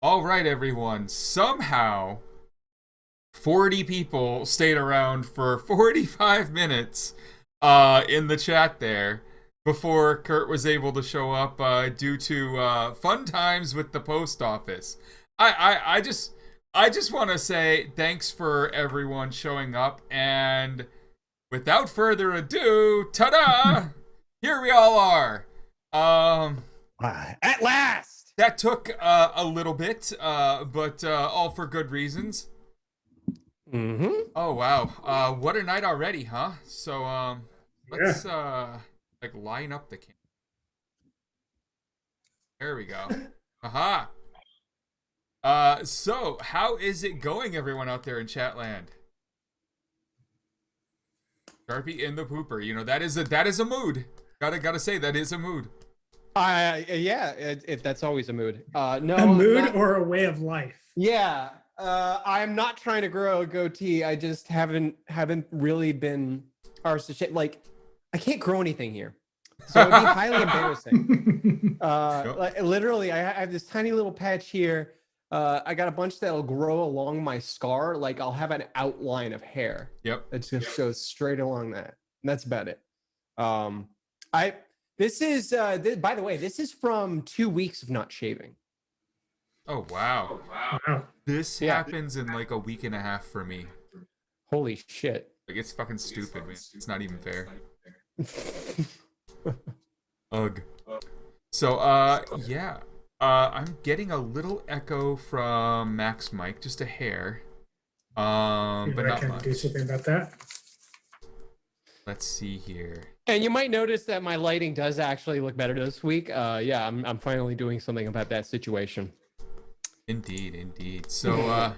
All right, everyone. Somehow, 40 people stayed around for 45 minutes in the chat there before Kirt was able to show up due to fun times with the post office. I just want to say thanks for everyone showing up, and without further ado, ta-da! Here we all are. At last! That took a little bit, but all for good reasons. Mm-hmm. Oh wow, what a night already, huh? So let's like line up the camera. There we go. Aha. So how is it going, everyone out there in Chatland? Sharpie in the pooper. You know that is a mood. Gotta say that is a mood. Yeah, that's always a mood. No, a mood or a way of life. Yeah, I'm not trying to grow a goatee. I just haven't really been arsed to shit. Like, I can't grow anything here, so it'd be highly embarrassing. Like, literally, I have this tiny little patch here. I got a bunch that'll grow along my scar. Like, I'll have an outline of hair. Yep. It just goes straight along that. And that's about it. This is, by the way, this is from 2 weeks of not shaving. Oh wow. Wow. This happens in like a week and a half for me. Holy shit. Like, it's fucking stupid, man. It's not even fair. Ugh. So, yeah. I'm getting a little echo from Mac's mic, just a hair. But I not can much. do something about that. Let's see here. And you might notice that my lighting does actually look better this week. Yeah, I'm finally doing something about that situation. Indeed. So,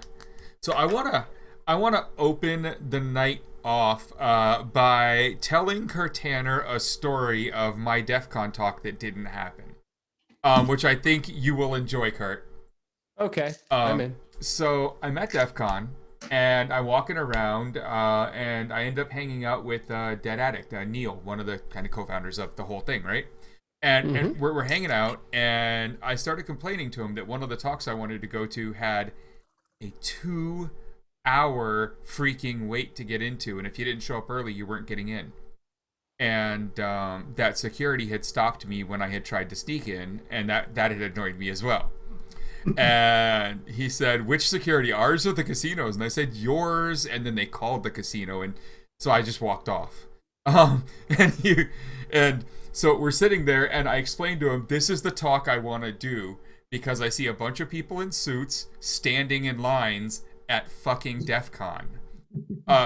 so I wanna open the night off by telling Kirtaner a story of my Defcon talk that didn't happen, which I think you will enjoy, Kirt. Okay, I'm in. So I'm at Defcon, and I'm walking around, and I end up hanging out with Dead Addict, Neil, one of the kind of co-founders of the whole thing, right? And we're hanging out, and I started complaining to him that one of the talks I wanted to go to had a 2-hour freaking wait to get into, and if you didn't show up early, you weren't getting in. And that security had stopped me when I had tried to sneak in, and that had annoyed me as well. And he said, which security, ours or the casinos? And I said, yours. And then they called the casino, and so I just walked off. And so we're sitting there, and I explained to him, this is the talk I want to do because I see a bunch of people in suits standing in lines at fucking Defcon.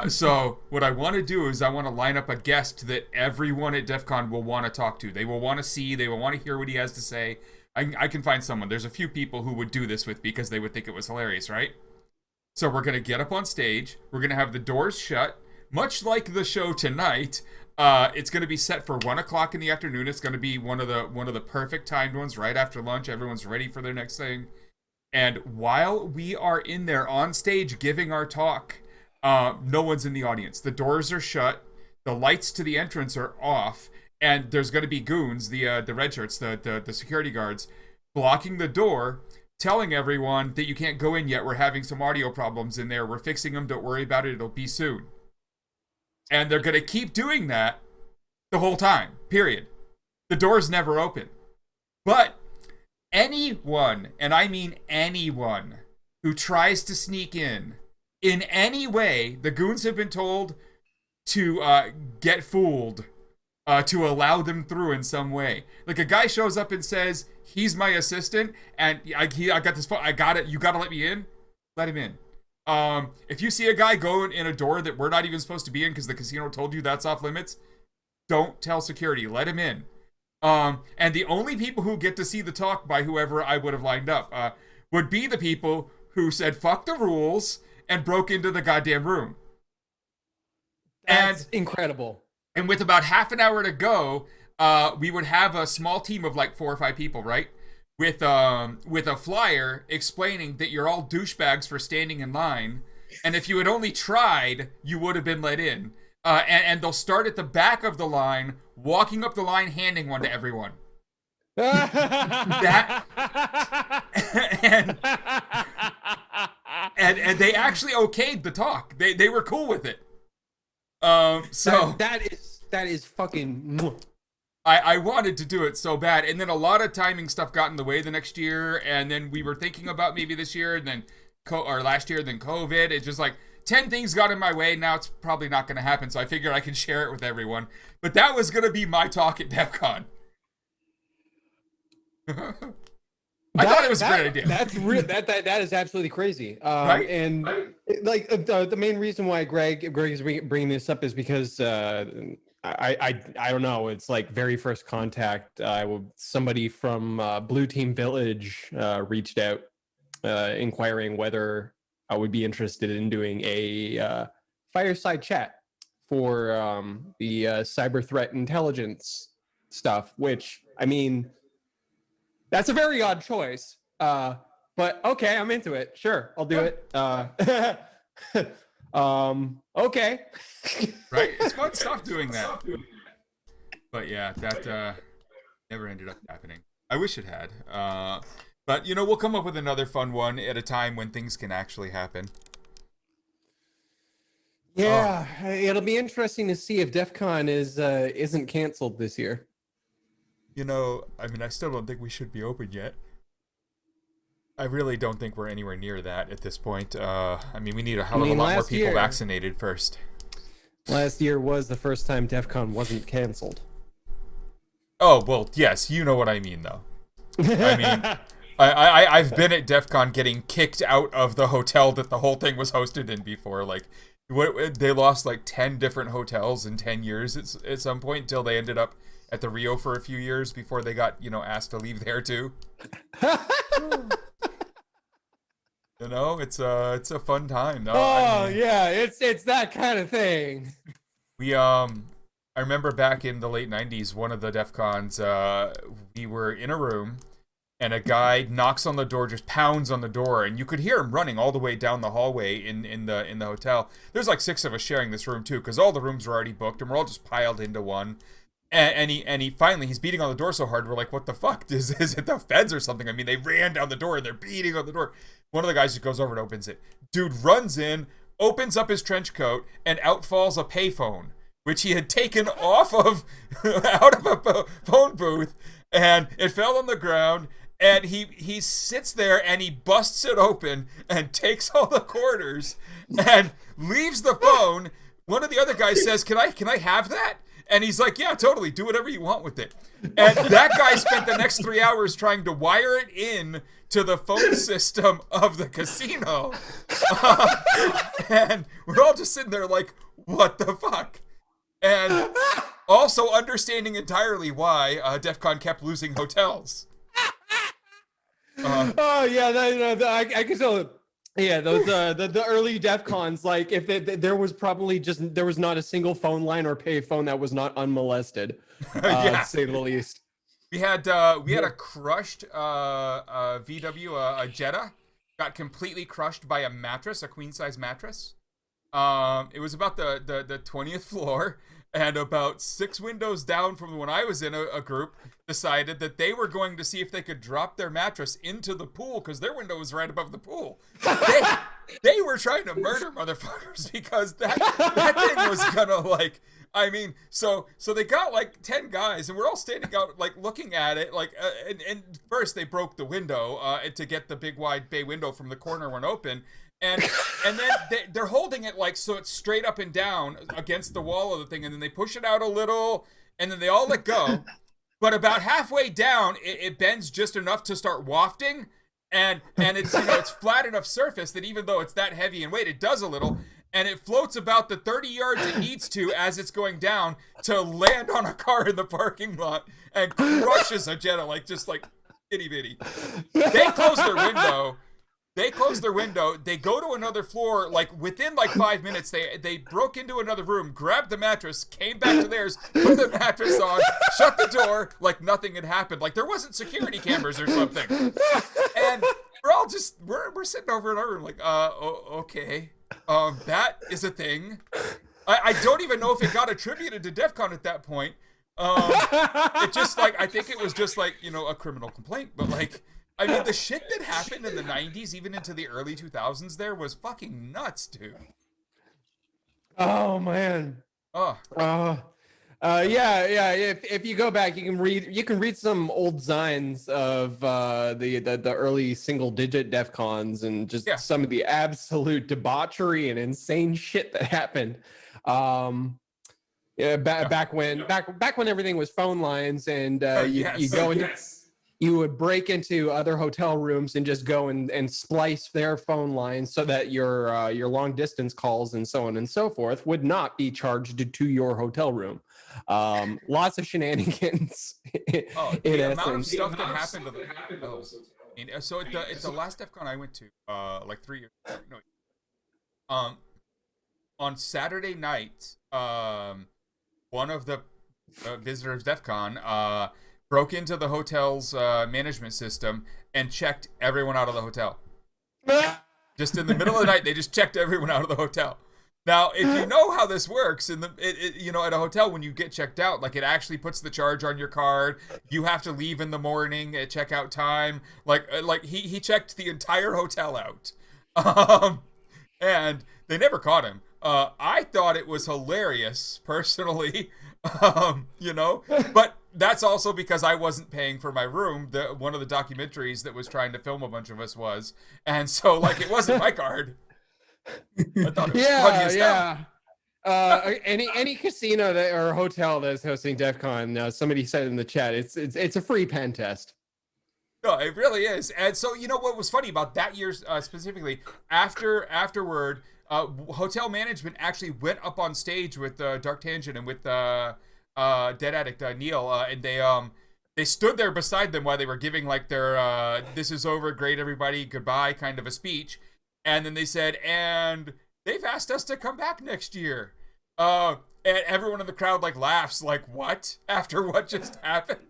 So what I want to do is I want to line up a guest that everyone at Defcon will want to talk to. They will want to see, they will want to hear what he has to say. I can find someone. There's a few people who would do this with because they would think it was hilarious, right? So we're going to get up on stage. We're going to have the doors shut. Much like the show tonight, it's going to be set for 1 o'clock in the afternoon. It's going to be one of the perfect timed ones right after lunch. Everyone's ready for their next thing. And while we are in there on stage giving our talk, no one's in the audience. The doors are shut. The lights to the entrance are off. And there's going to be goons, the red shirts, the security guards, blocking the door, telling everyone that you can't go in yet. We're having some audio problems in there. We're fixing them. Don't worry about it. It'll be soon. And they're going to keep doing that the whole time, period. The doors never open. But anyone, and I mean anyone, who tries to sneak in any way, the goons have been told to get fooled. To allow them through in some way. Like, a guy shows up and says, he's my assistant, and I got this phone, I got it, you gotta let me in, let him in. If you see a guy going in a door that we're not even supposed to be in because the casino told you that's off limits, don't tell security, let him in. And the only people who get to see the talk by whoever I would have lined up would be the people who said, fuck the rules, and broke into the goddamn room. That's incredible. And with about half an hour to go, we would have a small team of like 4 or 5 people, right? With a flyer explaining that you're all douchebags for standing in line, and if you had only tried, you would have been let in. And they'll start at the back of the line, walking up the line, handing one to everyone. That and they actually okayed the talk. They were cool with it. So that is fucking. I wanted to do it so bad, and then a lot of timing stuff got in the way the next year, and then we were thinking about maybe this year, and then or last year, then COVID. It's just like 10 things got in my way. Now it's probably not going to happen, so I figured I can share it with everyone. But that was going to be my talk at DEFCON. I thought it was a great idea. That's real. That is absolutely crazy. Right? And like the main reason why Greg is bringing this up is because I don't know. It's like very first contact. Somebody from Blue Team Village reached out, inquiring whether I would be interested in doing a fireside chat for the cyber threat intelligence stuff. Which, I mean, that's a very odd choice. But okay, I'm into it. Sure, I'll do it. Okay. Right? It's fun stuff doing that. But yeah, that never ended up happening. I wish it had. But, you know, we'll come up with another fun one at a time when things can actually happen. Yeah, it'll be interesting to see if DEFCON isn't canceled this year. You know, I mean, I still don't think we should be open yet. I really don't think we're anywhere near that at this point. I mean, we need a hell of a lot more people vaccinated first. Last year was the first time DEFCON wasn't canceled. Oh, well, yes, you know what I mean, though. I mean, I've been at DEFCON getting kicked out of the hotel that the whole thing was hosted in before. Like, they lost like 10 different hotels in 10 years at some point until they ended up at the Rio for a few years before they got, you know, asked to leave there too. You know, it's a fun time. No, I mean, yeah, it's that kind of thing. I remember back in the late 90s, one of the DEF CONs, we were in a room and a guy knocks on the door, just pounds on the door, and you could hear him running all the way down the hallway in the hotel. There's like 6 of us sharing this room too, because all the rooms were already booked and we're all just piled into one. And he finally, he's beating on the door so hard, we're like, what the fuck? Is it the feds or something? I mean, they ran down the door and they're beating on the door. One of the guys just goes over and opens it. Dude runs in, opens up his trench coat, and out falls a payphone, which he had taken off of, out of a phone booth, and it fell on the ground, and he sits there and he busts it open and takes all the quarters and leaves the phone. One of the other guys says, can I have that? And he's like, yeah, totally. Do whatever you want with it. And that guy spent the next 3 hours trying to wire it in to the phone system of the casino. And we're all just sitting there like, what the fuck? And also understanding entirely why DEFCON kept losing hotels. Oh, yeah, I can tell it. Yeah, those the early DEFCONs, like if there was probably there was not a single phone line or pay phone that was not unmolested, to say the least. We had a crushed VW, a Jetta, got completely crushed by a mattress, a queen size mattress. It was about the 20th floor, and about 6 windows down from when I was in a group decided that they were going to see if they could drop their mattress into the pool because their window was right above the pool. They were trying to murder motherfuckers because that thing was gonna, like, I mean, so they got like 10 guys and we're all standing out like looking at it like and first they broke the window to get the big wide bay window from the corner one open. And then they're holding it like so it's straight up and down against the wall of the thing, and then they push it out a little, and then they all let go. But about halfway down, it bends just enough to start wafting, and it's, you know, it's flat enough surface that even though it's that heavy in weight, it does a little, and it floats about the 30 yards it needs to as it's going down to land on a car in the parking lot and crushes a Jetta like just like itty bitty. They close their window. They go to another floor, like within like 5 minutes, they broke into another room, grabbed the mattress, came back to theirs, put the mattress on, shut the door, like nothing had happened. Like there wasn't security cameras or something. And we're all just, we're sitting over in our room like, okay, that is a thing. I don't even know if it got attributed to DEFCON at that point. It just like, I think it was just like, you know, a criminal complaint, but like, I mean, the shit that happened in the 90s, even into the early 2000s there, was fucking nuts, dude. Oh man. Oh. Yeah. If you go back, you can read some old zines of the early single digit DefCons and just some of the absolute debauchery and insane shit that happened. Back when everything was phone lines and you go and you would break into other hotel rooms and just go and splice their phone lines so that your long distance calls and so on and so forth would not be charged to your hotel room. Lots of shenanigans. The amount of stuff that happened to the so at the last DefCon I went to, like 3 years ago, on Saturday night, one of the visitors DefCon broke into the hotel's management system and checked everyone out of the hotel. Just in the middle of the night, they just checked everyone out of the hotel. Now, if you know how this works, at a hotel, when you get checked out, like, it actually puts the charge on your card. You have to leave in the morning at checkout time. Like he checked the entire hotel out, and they never caught him. I thought it was hilarious, personally, but that's also because I wasn't paying for my room. One of the documentaries that was trying to film a bunch of us was, and so, like, it wasn't my card. I thought it was funny as hell. Any casino or hotel that's hosting DefCon, somebody said in the chat, it's a free pen test. No, it really is. And so, what was funny about that year specifically, afterward, hotel management actually went up on stage with Dark Tangent and with Dead Addict Neil, and they stood there beside them while they were giving, like, their "this is over, great everybody, goodbye" kind of a speech. And then they said, and they've asked us to come back next year. And everyone in the crowd, like, laughs, like, what? After what just happened?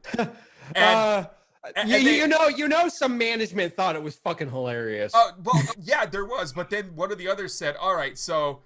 Some management thought it was fucking hilarious. Well, yeah, there was. But then one of the others said, all right, so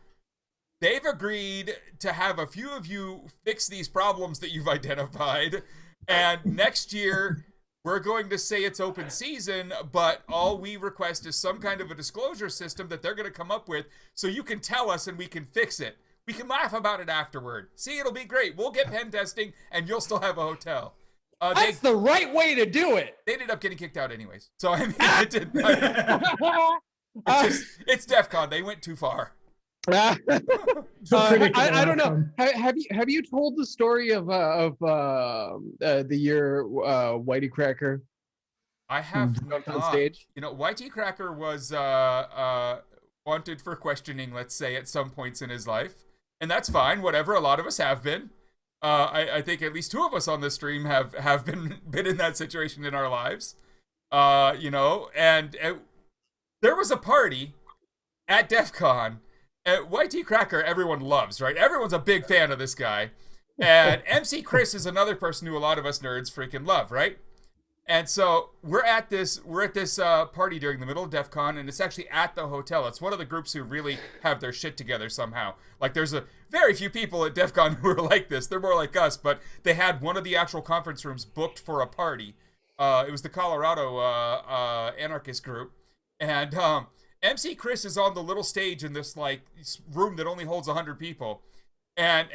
they've agreed to have a few of you fix these problems that you've identified. And next year, we're going to say it's open season, but all we request is some kind of a disclosure system that they're going to come up with so you can tell us and we can fix it. We can laugh about it afterward. See, it'll be great. We'll get pen testing and you'll still have a hotel. That's the right way to do it. They ended up getting kicked out anyways. So, I mean, it didn't. It's DefCon. They went too far. I don't know. Have you told the story of the year Whitey Cracker? I have on stage. Whitey Cracker was wanted for questioning, let's say, at some points in his life, and that's fine. Whatever. A lot of us have been. I think at least two of us on this stream have been in that situation in our lives. And there was a party at DefCon. YT Cracker, everyone loves, right? Everyone's a big fan of this guy. And MC Chris is another person who a lot of us nerds freaking love, right? And so we're at this party during the middle of DefCon, and it's actually at the hotel. It's one of the groups who really have their shit together somehow. Like, there's a very few people at DefCon who are like this. They're more like us, but they had one of the actual conference rooms booked for a party. It was the Colorado anarchist group. And MC Chris is on the little stage in this, like, room that only holds 100 people, and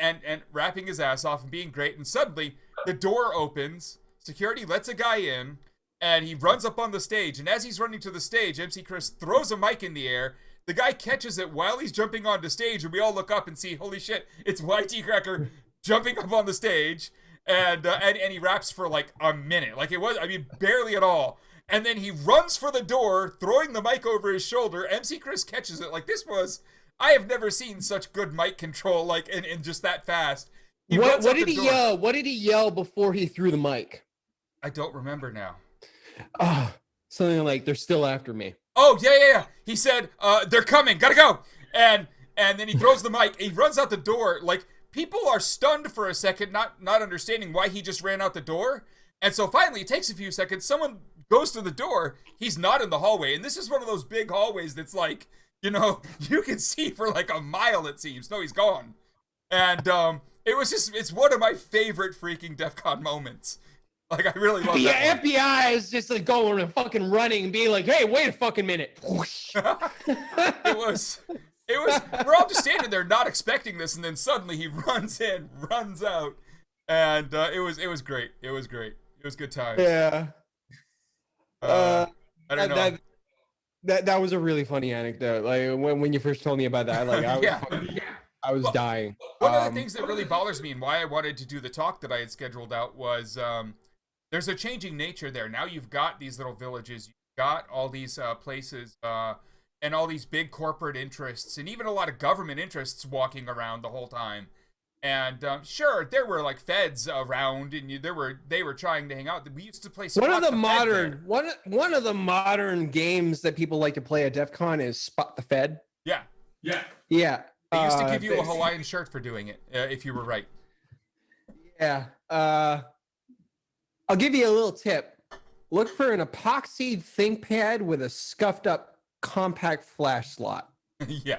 rapping his ass off and being great. And suddenly the door opens, security lets a guy in, and he runs up on the stage. And as he's running to the stage, MC Chris throws a mic in the air. The guy catches it while he's jumping onto stage, and we all look up and see, holy shit, it's YT Cracker jumping up on the stage, and he raps for like a minute. Like, it was, I mean, barely at all. And then he runs for the door, throwing the mic over his shoulder. MC Chris catches it. Like, this was, I have never seen such good mic control, like, in just that fast. What did he yell? What did he yell before he threw the mic? I don't remember now. Something like, "They're still after me." Oh, yeah. He said, "They're coming, gotta go." And then he throws the mic. He runs out the door. Like, people are stunned for a second, not understanding why he just ran out the door. And so finally, it takes a few seconds. Someone goes to the door. He's not in the hallway. And this is one of those big hallways that's like, you can see for like a mile, it seems. No, he's gone. And it's one of my favorite freaking DEF CON moments. Like, I really love The that one. FBI is just like going and fucking running and being like, "Hey, wait a fucking minute!" It was, we're all just standing there not expecting this, and then suddenly he runs in, runs out, and it was great. It was great. It was good times. Yeah. I don't know. That was a really funny anecdote. Like when you first told me about that, like I was dying. One of the things that really bothers me and why I wanted to do the talk that I had scheduled out was there's a changing nature there. Now you've got these little villages, you've got all these places, and all these big corporate interests, and even a lot of government interests walking around the whole time. And sure, there were like feds around, and they were trying to hang out. We used to play. One of the modern games that people like to play at DEF CON is Spot the Fed. Yeah. Yeah. They used to give you a Hawaiian shirt for doing it, if you were right. Yeah. I'll give you a little tip. Look for an epoxy ThinkPad with a scuffed up compact flash slot. Yeah.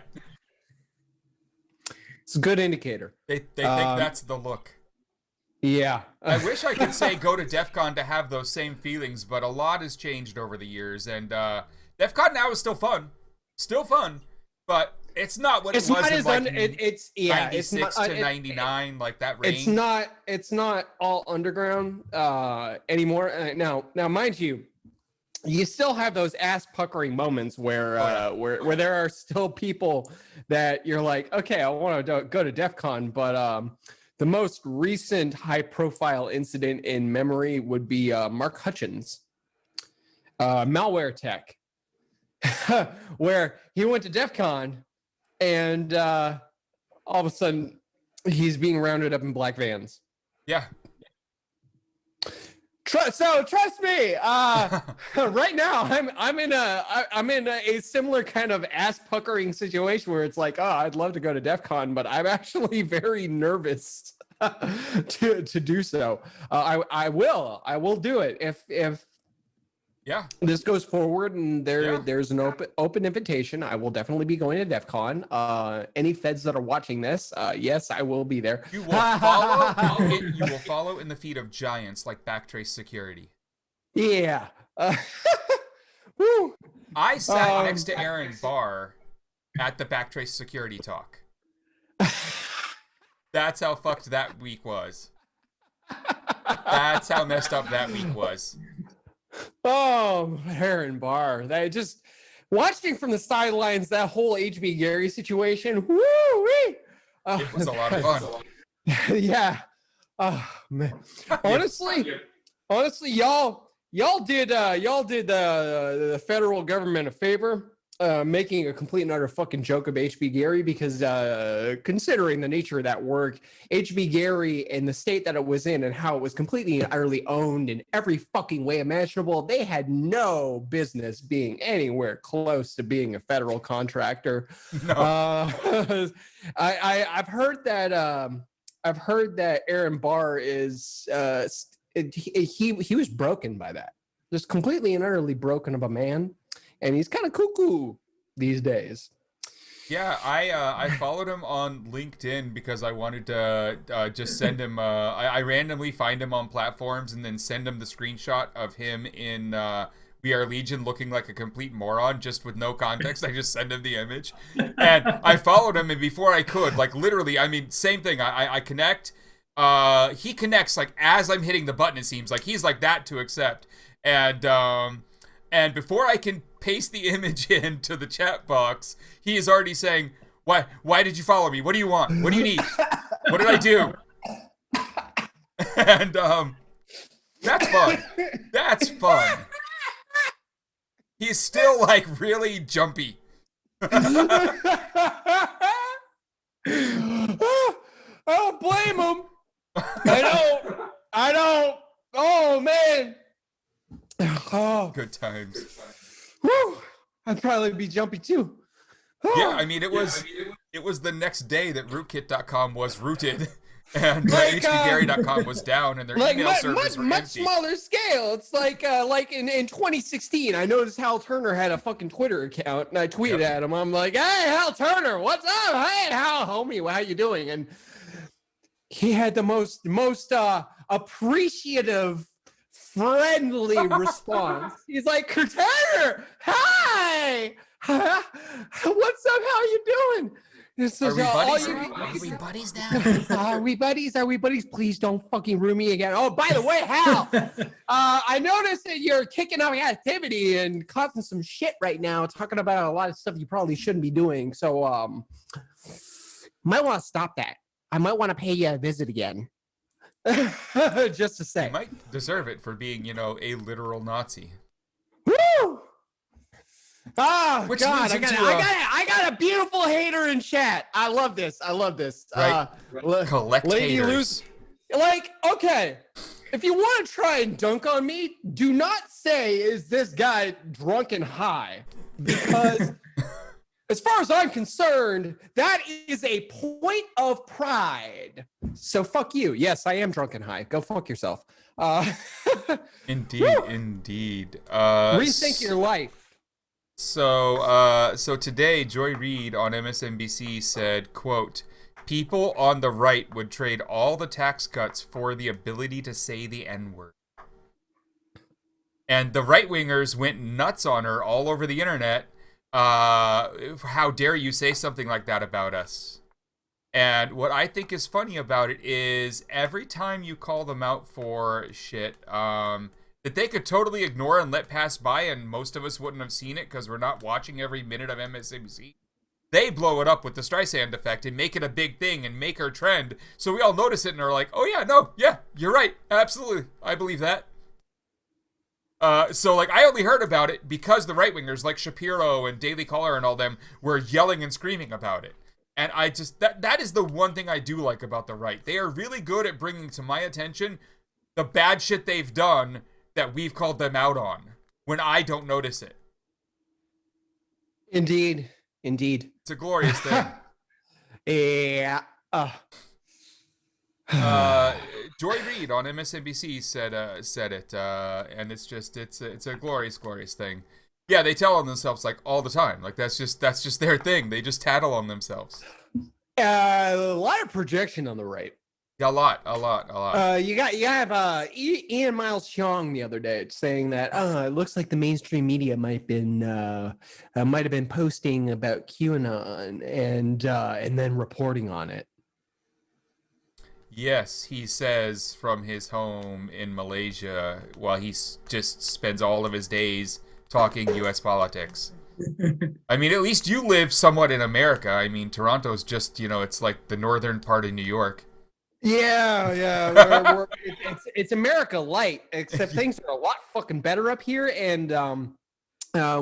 It's a good indicator. They think that's the look. Yeah. I wish I could say go to DEF CON to have those same feelings, but a lot has changed over the years, and DEF CON now is still fun. Still fun, but it's not what it was in like 96 to 99, like that range. It's not all underground anymore. Now, mind you, you still have those ass puckering moments where where there are still people that you're like, okay, I want to go to DEF CON, but the most recent high profile incident in memory would be Mark Hutchins, malware tech, where he went to DEF CON and all of a sudden he's being rounded up in black vans. Yeah. Trust me. Right now, I'm in a similar kind of ass puckering situation where it's like, oh, I'd love to go to DEF CON, but I'm actually very nervous to do so. I will do it if this goes forward and there's an open invitation. I will definitely be going to DEF CON. Any feds that are watching this, yes, I will be there. You will follow in the feet of giants like Backtrace Security. Yeah. Woo. I sat next to Aaron Barr at the Backtrace Security talk. That's how fucked that week was. That's how messed up that week was. Oh, Aaron Barr. That just watching from the sidelines, that whole HB Gary situation. Woo-wee! It was a lot of fun. Yeah. Oh man. Honestly, y'all did the federal government a favor, making a complete and utter fucking joke of HB Gary, because considering the nature of that work, HB Gary and the state that it was in and how it was completely and utterly owned in every fucking way imaginable, they had no business being anywhere close to being a federal contractor. No. I've heard that Aaron Barr is he was broken by that, just completely and utterly broken of a man. And he's kind of cuckoo these days. Yeah, I followed him on LinkedIn because I wanted to just send him. I randomly find him on platforms and then send him the screenshot of him in We Are Legion looking like a complete moron, just with no context. I just send him the image, and I followed him. And before I could, like literally, I mean, same thing. I connect. He connects like as I'm hitting the button. It seems like he's like that to accept, and before I can paste the image into the chat box, he is already saying, why did you follow me? What do you want? What do you need? What did I do? And that's fun. That's fun. He's still like really jumpy. I don't blame him. I don't. Oh man. Oh, good times. Whew. I'd probably be jumpy too. Yeah, I mean it was the next day that rootkit.com was rooted and hbgary.com was down and their email servers were much empty. smaller scale. It's like in 2016, I noticed Hal Turner had a fucking Twitter account, and I tweeted at him. I'm like, "Hey, Hal Turner, what's up? Hey, Hal, homie, how you doing?" And he had the most appreciative friendly response. He's like, Kirtaner, hi, what's up? How you doing? Are we buddies? Are we buddies now? Are we buddies? Are we buddies? Please don't fucking ruin me again. Oh, by the way, Hal, I noticed that you're kicking off activity and causing some shit right now, talking about a lot of stuff you probably shouldn't be doing. So, might want to stop that. I might want to pay you a visit again. Just to say. You might deserve it for being, a literal Nazi. Woo! Oh Which God! leads into, I got a beautiful hater in chat. I love this. Right. Collect Lady haters. Like, okay, if you want to try and dunk on me, do not say, "Is this guy drunk and high?" Because, as far as I'm concerned, that is a point of pride. So fuck you. Yes, I am drunk and high. Go fuck yourself. Indeed. Rethink your life. So today, Joy Reid on MSNBC said, quote, "People on the right would trade all the tax cuts for the ability to say the N-word." And the right-wingers went nuts on her all over the internet. How dare you say something like that about us? And what I think is funny about it is every time you call them out for shit, that they could totally ignore and let pass by, and most of us wouldn't have seen it because we're not watching every minute of MSNBC. They blow it up with the Streisand effect and make it a big thing and make her trend. So we all notice it and are like, oh yeah, no, yeah, you're right. Absolutely. I believe that. So I only heard about it because the right-wingers like Shapiro and Daily Caller and all them were yelling and screaming about it. And I just, that is the one thing I do like about the right. They are really good at bringing to my attention the bad shit they've done that we've called them out on when I don't notice it. Indeed. It's a glorious thing. Yeah. Joy Reid on MSNBC said it, and it's a glorious thing. Yeah, they tell on themselves all the time. That's just their thing. They just tattle on themselves. A lot of projection on the right. Yeah, a lot. You have Ian Miles Cheong the other day saying that it looks like the mainstream media might have been posting about QAnon and then reporting on it. Yes, he says from his home in Malaysia while he just spends all of his days talking U.S. politics. I mean, at least you live somewhat in America. I mean, Toronto's just, it's like the northern part of New York. Yeah. It's America light, except things are a lot fucking better up here, and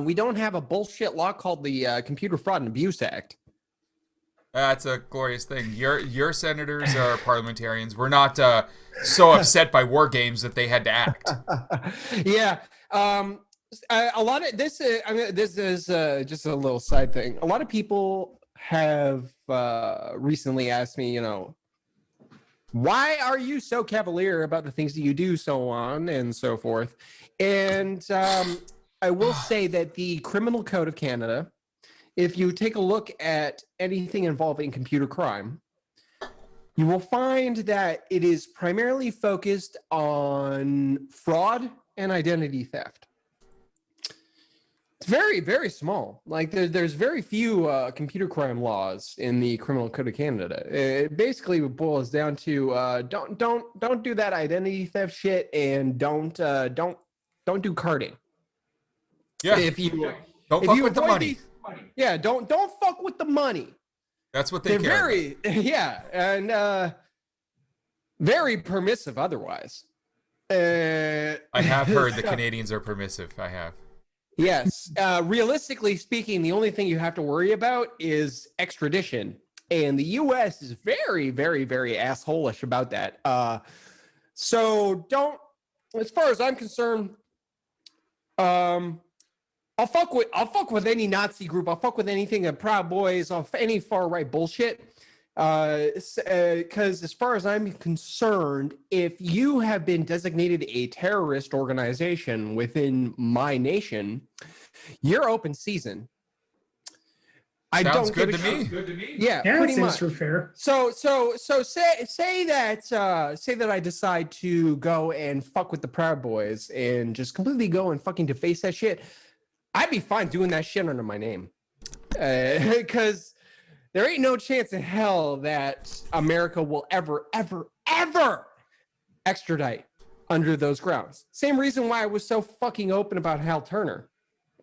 we don't have a bullshit law called the Computer Fraud and Abuse Act. That's a glorious thing. Your senators are parliamentarians. We're not so upset by war games that they had to act. Yeah. A lot of this. This is just a little side thing. A lot of people have recently asked me, why are you so cavalier about the things that you do, so on and so forth. And I will say that the Criminal Code of Canada, if you take a look at anything involving computer crime, you will find that it is primarily focused on fraud and identity theft. It's very, very small. There's very few computer crime laws in the Criminal Code of Canada. It basically boils down to don't do that identity theft shit, and don't do carding. Yeah. Don't fuck with the money. Don't fuck with the money. That's what they're very and very permissive otherwise. I have heard the Canadians are permissive. I have. Yes. Realistically speaking, the only thing you have to worry about is extradition. And the U.S. is very, very, very asshole-ish about that. So as far as I'm concerned, I'll fuck with any Nazi group. I'll fuck with anything of Proud Boys, any far-right bullshit. Because as far as I'm concerned, if you have been designated a terrorist organization within my nation, you're open season. I Sounds don't good give to a me. shit. Yeah, Yeah, pretty that much. seems fair. So say that I decide to go and fuck with the Proud Boys and just completely go and fucking deface that shit. I'd be fine doing that shit under my name, because there ain't no chance in hell that America will ever extradite under those grounds. Same reason why I was so fucking open about Hal Turner.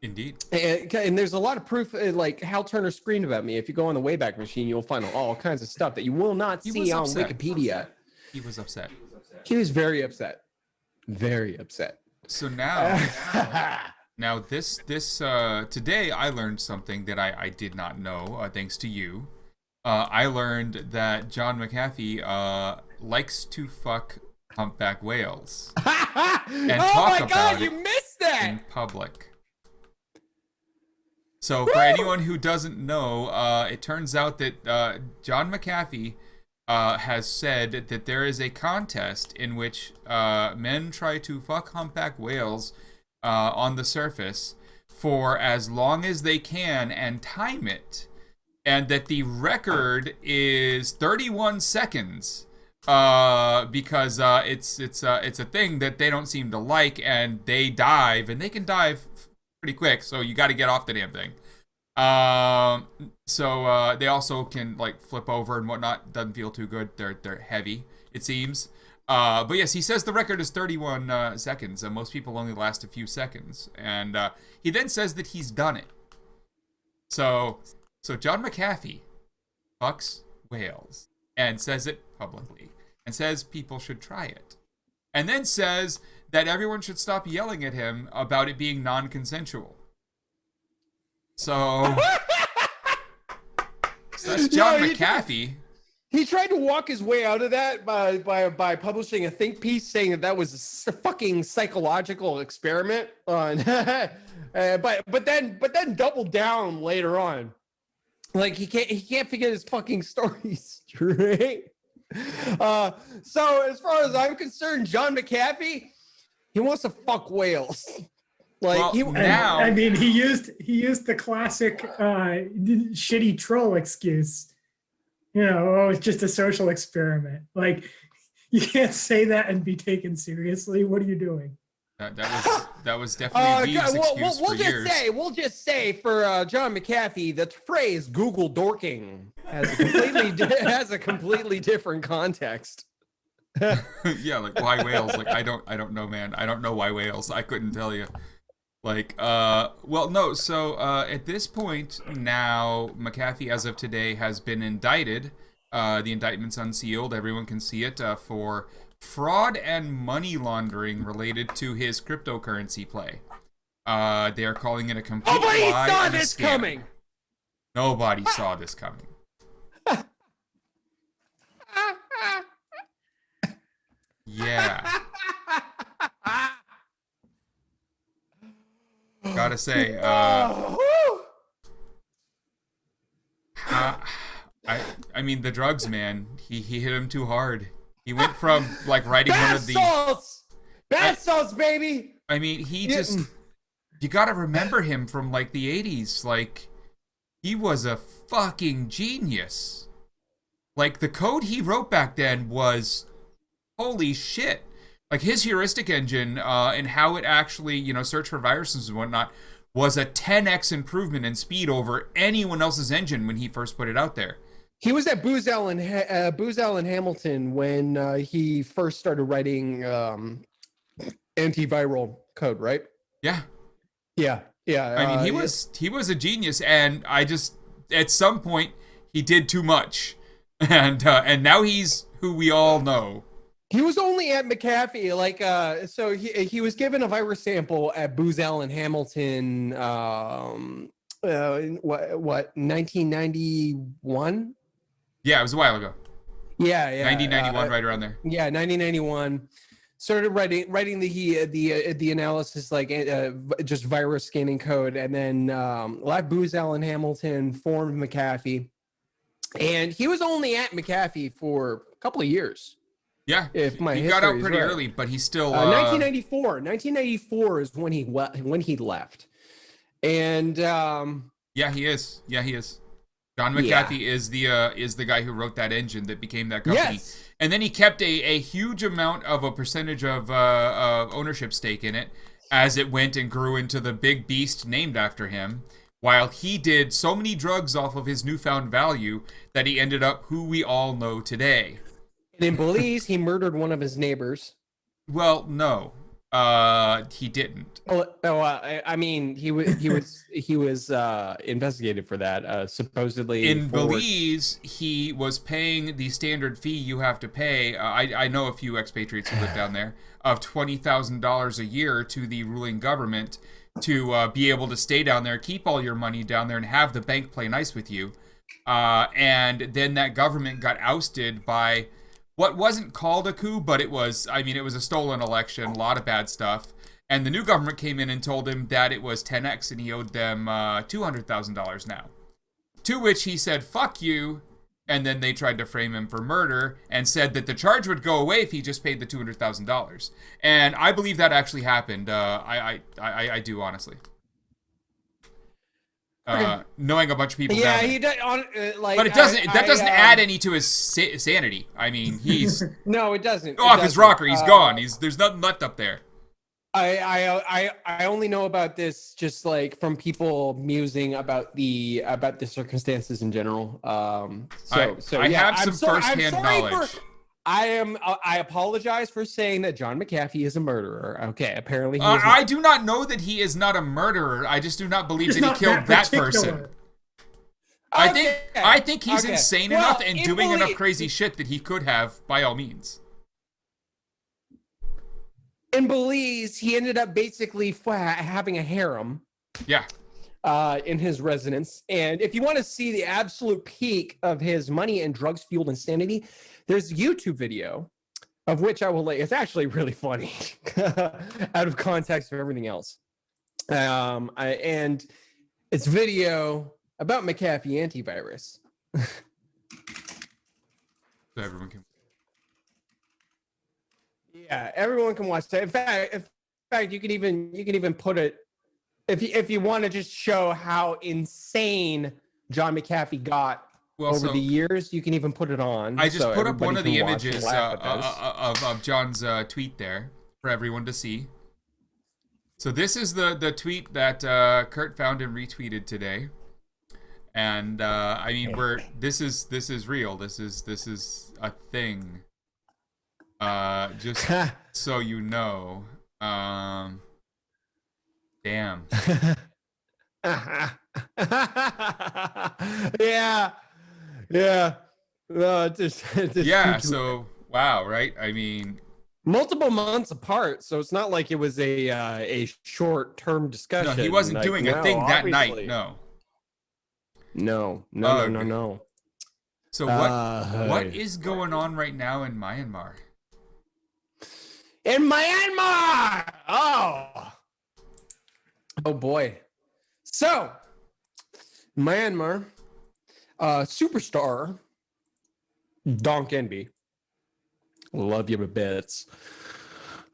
Indeed. And there's a lot of proof, like Hal Turner screamed about me. If you go on the Wayback Machine, you'll find all kinds of stuff that you will not see on Wikipedia. He was upset. He was very upset. Very upset. So now this today I learned something that I did not know, thanks to you. I learned that John McAfee likes to fuck humpback whales and talk about you it missed that in public. So for anyone who doesn't know, it turns out that John McAfee has said that there is a contest in which men try to fuck humpback whales on the surface for as long as they can and time it, and that the record is 31 seconds because it's a thing that they don't seem to like, and they dive, and they can dive pretty quick, so you got to get off the damn thing. So they also can like flip over and whatnot. Doesn't feel too good. They're heavy, it seems. But yes, he says the record is 31 seconds, and most people only last a few seconds. And he then says that he's done it. So John McAfee fucks whales and says it publicly and says people should try it, and then says that everyone should stop yelling at him about it being non-consensual. So that's John McAfee. He tried to walk his way out of that by publishing a think piece saying that was a fucking psychological experiment on, but then doubled down later on. Like he can't figure his fucking story straight. So as far as I'm concerned, John McAfee, he wants to fuck whales. Like well, now, I mean, he used the classic shitty troll excuse. You know, oh, it's just a social experiment. Like, you can't say that and be taken seriously. What are you doing? That was definitely Vee's excuse for years. We'll just say for John McAfee, the phrase "Google dorking" has a completely different context. Yeah, like why whales? Like I don't know, man. I don't know why whales. I couldn't tell you. Like, well, no. So at this point now, McAfee, as of today, has been indicted. The indictment's unsealed. Everyone can see it for fraud and money laundering related to his cryptocurrency play. They are calling it a complete Nobody lie saw and a this scam. coming. Nobody saw this coming. Yeah. Gotta say, I mean, the drugs, man. He hit him too hard. He went from like writing one of the bath salts, baby. I mean, he just, you gotta remember him from like the 80s. Like, he was a fucking genius. Like, the code he wrote back then was holy shit. Like, his heuristic engine and how it actually, you know, searched for viruses and whatnot was a 10x improvement in speed over anyone else's engine when he first put it out there. He was at Booz Allen Hamilton when he first started writing antiviral code, right? Yeah. Yeah. I mean, he was a genius, and I just, at some point he did too much, and now he's who we all know. He was only at McAfee, like, so he was given a virus sample at Booz Allen Hamilton, what 1991? Yeah, it was a while ago. Yeah. 1991, right around there. Yeah, 1991. Started writing the analysis, like just virus scanning code, and then left Booz Allen Hamilton, formed McAfee, and he was only at McAfee for a couple of years. Yeah, if my he got out pretty early, but he still 1994. 1994 is when he left, and yeah, he is. John Yeah. McAfee is the guy who wrote that engine that became that company. Yes. And then he kept a huge amount of a percentage of ownership stake in it as it went and grew into the big beast named after him, while he did so many drugs off of his newfound value that he ended up who we all know today. And in Belize, he murdered one of his neighbors. Well, no. He didn't. I mean, he was investigated for that. Supposedly In for... Belize, he was paying the standard fee you have to pay. I know a few expatriates who live down there, of $20,000 a year to the ruling government to be able to stay down there, keep all your money down there, and have the bank play nice with you. And then that government got ousted by what wasn't called a coup, but it was a stolen election, a lot of bad stuff. And the new government came in and told him that it was 10x and he owed them $200,000 now. To which he said, fuck you. And then they tried to frame him for murder and said that the charge would go away if he just paid the $200,000. And I believe that actually happened. I do, honestly. Knowing a bunch of people down there. he did But it doesn't. That doesn't add any to his sanity. I mean, he's no, it doesn't. off his rocker. He's gone. There's nothing left up there. I only know about this just like from people musing about the circumstances in general. I have some firsthand knowledge. I apologize for saying that John McAfee is a murderer. Okay, apparently he is I do not know that he is not a murderer. I just do not believe He's that not he killed that particular. person. I think he's insane Well, enough and in doing enough Belize- crazy shit that he could have, by all means. In Belize, he ended up basically having a harem Yeah. in his residence. And if you want to see the absolute peak of his money and drugs fueled insanity, there's a YouTube video of which I will lay. It's actually really funny out of context of everything else. And it's video about McAfee antivirus. So everyone can. Yeah, everyone can watch that. In fact, you can even put it if you want to just show how insane John McAfee got over the years. You can even put it on. I just put up one of the can watch and images laugh at this. of John's tweet there for everyone to see. So this is the tweet that Kirt found and retweeted today, and I mean this is real. This is a thing. Just so you know. Damn. Yeah. No, it's Yeah. So wow, right? I mean, multiple months apart, so it's not like it was a short-term discussion. no, he wasn't doing a thing that obviously. night. No. So what is going on right now in Myanmar? In Myanmar! Oh boy. So, Myanmar, superstar, Donk Envy, love you bits,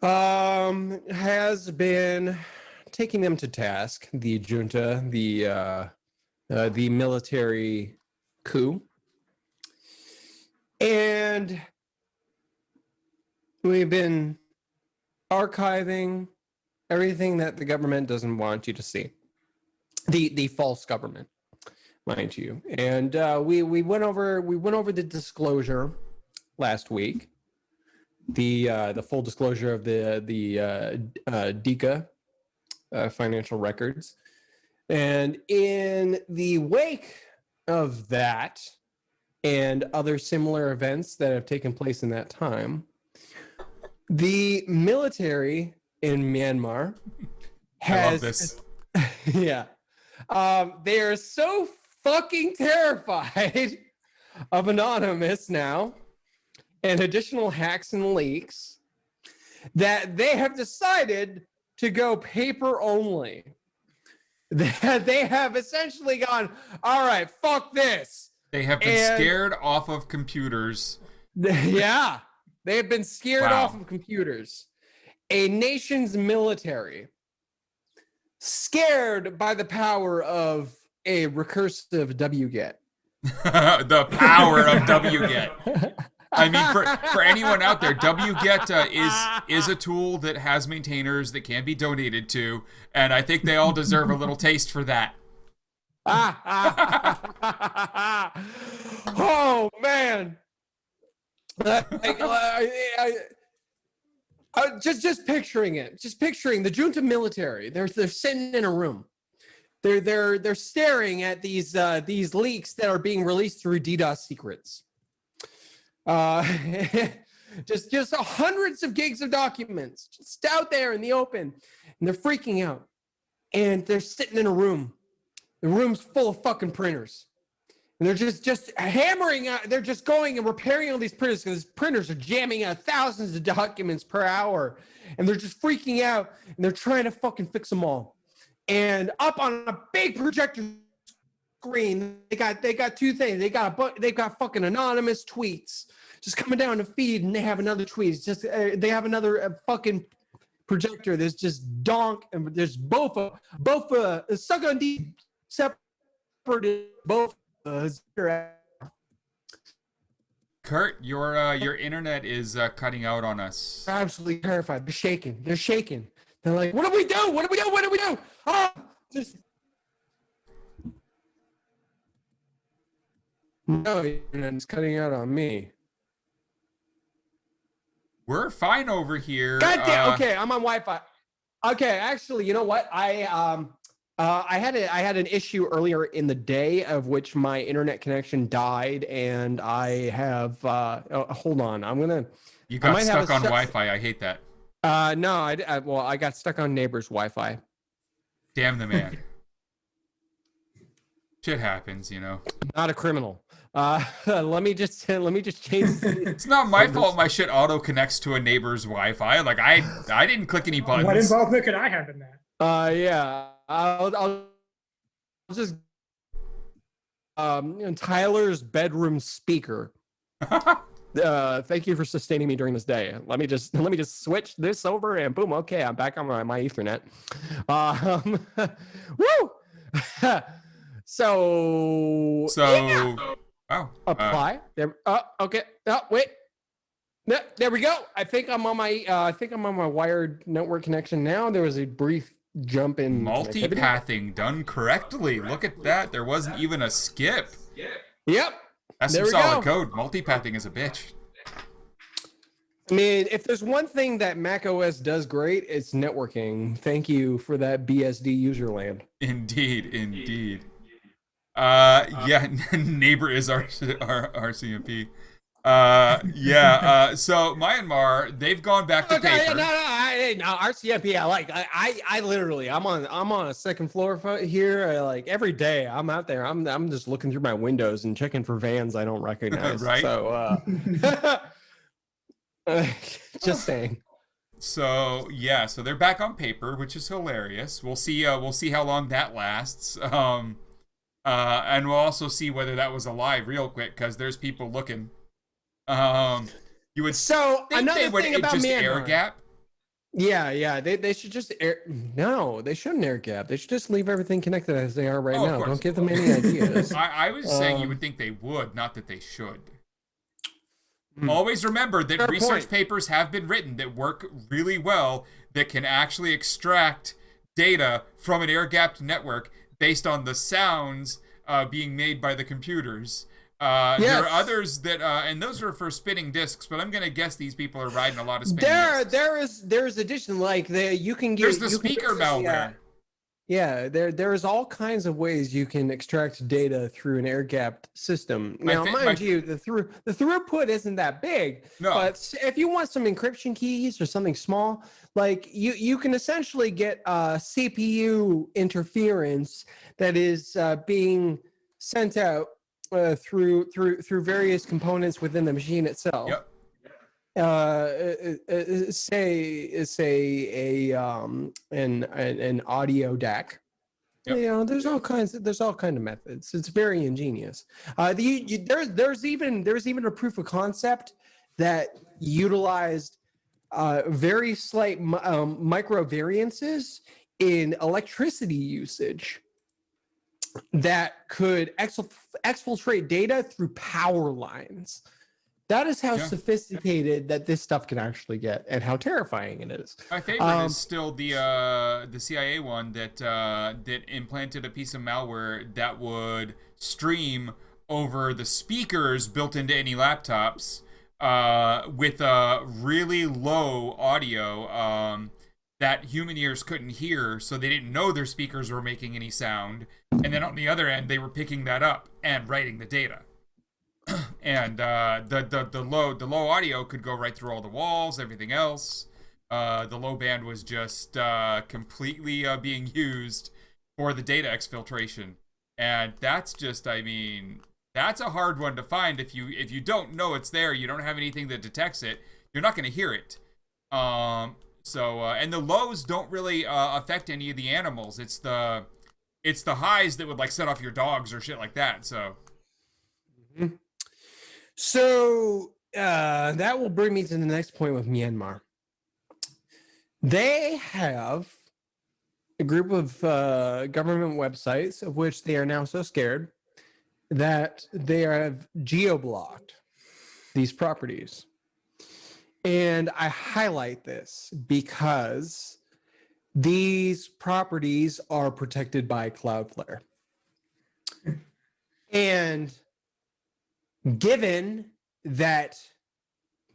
has been taking them to task, the junta, the military coup. And we've been archiving everything that the government doesn't want you to see. The false government, mind you. And we went over the disclosure last week. The full disclosure of the DICA financial records. And in the wake of that and other similar events that have taken place in that time, the military in Myanmar has... I love this. Yeah. They are so fucking terrified of Anonymous now and additional hacks and leaks that they have decided to go paper only. They have essentially gone, all right, fuck this. They have been scared off of computers. Yeah. They have been scared Wow. off of computers. A nation's military, scared by the power of a recursive wget. The power of wget. I mean, for anyone out there, wget is a tool that has maintainers that can be donated to, and I think they all deserve a little taste for that. Oh man. Just picturing it. Just picturing the junta military. They're sitting in a room. They're staring at these leaks that are being released through DDoS secrets. Just hundreds of gigs of documents just out there in the open, and they're freaking out. And they're sitting in a room. The room's full of fucking printers. And they're just hammering out. They're just going and repairing all these printers because printers are jamming out thousands of documents per hour. And they're just freaking out. And they're trying to fucking fix them all. And up on a big projector screen, they got two things. They've got fucking anonymous tweets just coming down the feed, and they have another tweet. It's just they have another fucking projector. There's just donk, and there's both suck on D separated both. Kirt, your internet is cutting out on us. They're absolutely terrified. They're shaking. They're like, what do we do? What do we do? What do we do? Oh, just no, it's cutting out on me. We're fine over here. God damn. Okay, I'm on Wi-Fi. Okay, actually, you know what? I had an issue earlier in the day of which my internet connection died, and I have hold on. You got stuck on Wi-Fi. I hate that. No, I got stuck on neighbor's Wi-Fi. Damn the man. Shit happens, you know. Not a criminal. Let me just change. It's not my fault my shit auto connects to a neighbor's Wi-Fi. Like I didn't click any buttons. What involvement could I have in that? Yeah. I'll just Tyler's bedroom speaker. Thank you for sustaining me during this day. Let me just switch this over, and boom, okay, I'm back on my Ethernet. Woo! So yeah. Oh, apply there. Okay. Oh, wait. There we go. I think I'm on my wired network connection now. There was a brief jump in multipathing done correctly. Look at that. There wasn't even a skip. Yep. That's some solid code. Multipathing is a bitch. I mean, if there's one thing that Mac OS does great, it's networking. Thank you for that BSD userland. Indeed. Yeah, neighbor is our RCMP. So Myanmar, they've gone back to paper. No, RCMP. I literally, I'm on a second floor here. Like every day, I'm out there. I'm just looking through my windows and checking for vans I don't recognize. Right. So, just saying. So yeah, so they're back on paper, which is hilarious. We'll see how long that lasts. And we'll also see whether that was alive real quick, because there's people looking. You would think another they would thing about just Myanmar. air gap. Yeah. They should just air. No, they shouldn't air gap. They should just leave everything connected as they are right now. Don't give them any ideas. I was saying you would think they would, not that they should. Always remember that research papers have been written that work really well, that can actually extract data from an air-gapped network based on the sounds being made by the computers. Yes. There are others that, and those are for spinning discs, but I'm going to guess these people are riding a lot of spinning discs. There's addition, like you can get. There's the speaker malware. Yeah, there's all kinds of ways you can extract data through an air-gapped system. Now, mind you, the throughput isn't that big. No. But if you want some encryption keys or something small, like you can essentially get CPU interference that is being sent out through various components within the machine itself. Yep. Say an audio DAC. Yep. You know, there's all kinds of methods. It's very ingenious. There's even a proof of concept that utilized very slight micro variances in electricity usage. that could exfiltrate data through power lines. That is how Yeah. sophisticated that this stuff can actually get, and how terrifying it is. My favorite is still the CIA one that implanted a piece of malware that would stream over the speakers built into any laptops with a really low audio that human ears couldn't hear, so they didn't know their speakers were making any sound. And then on the other end, they were picking that up and writing the data. And the low audio could go right through all the walls, everything else. The low band was just completely being used for the data exfiltration, and that's just, I mean, that's a hard one to find. If you don't know it's there, you don't have anything that detects it, you're not going to hear it. And the lows don't really affect any of the animals. It's the highs that would like set off your dogs or shit like that. So. Mm-hmm. So that will bring me to the next point with Myanmar. They have a group of government websites of which they are now so scared that they have geo-blocked these properties. And I highlight this because these properties are protected by Cloudflare. And given that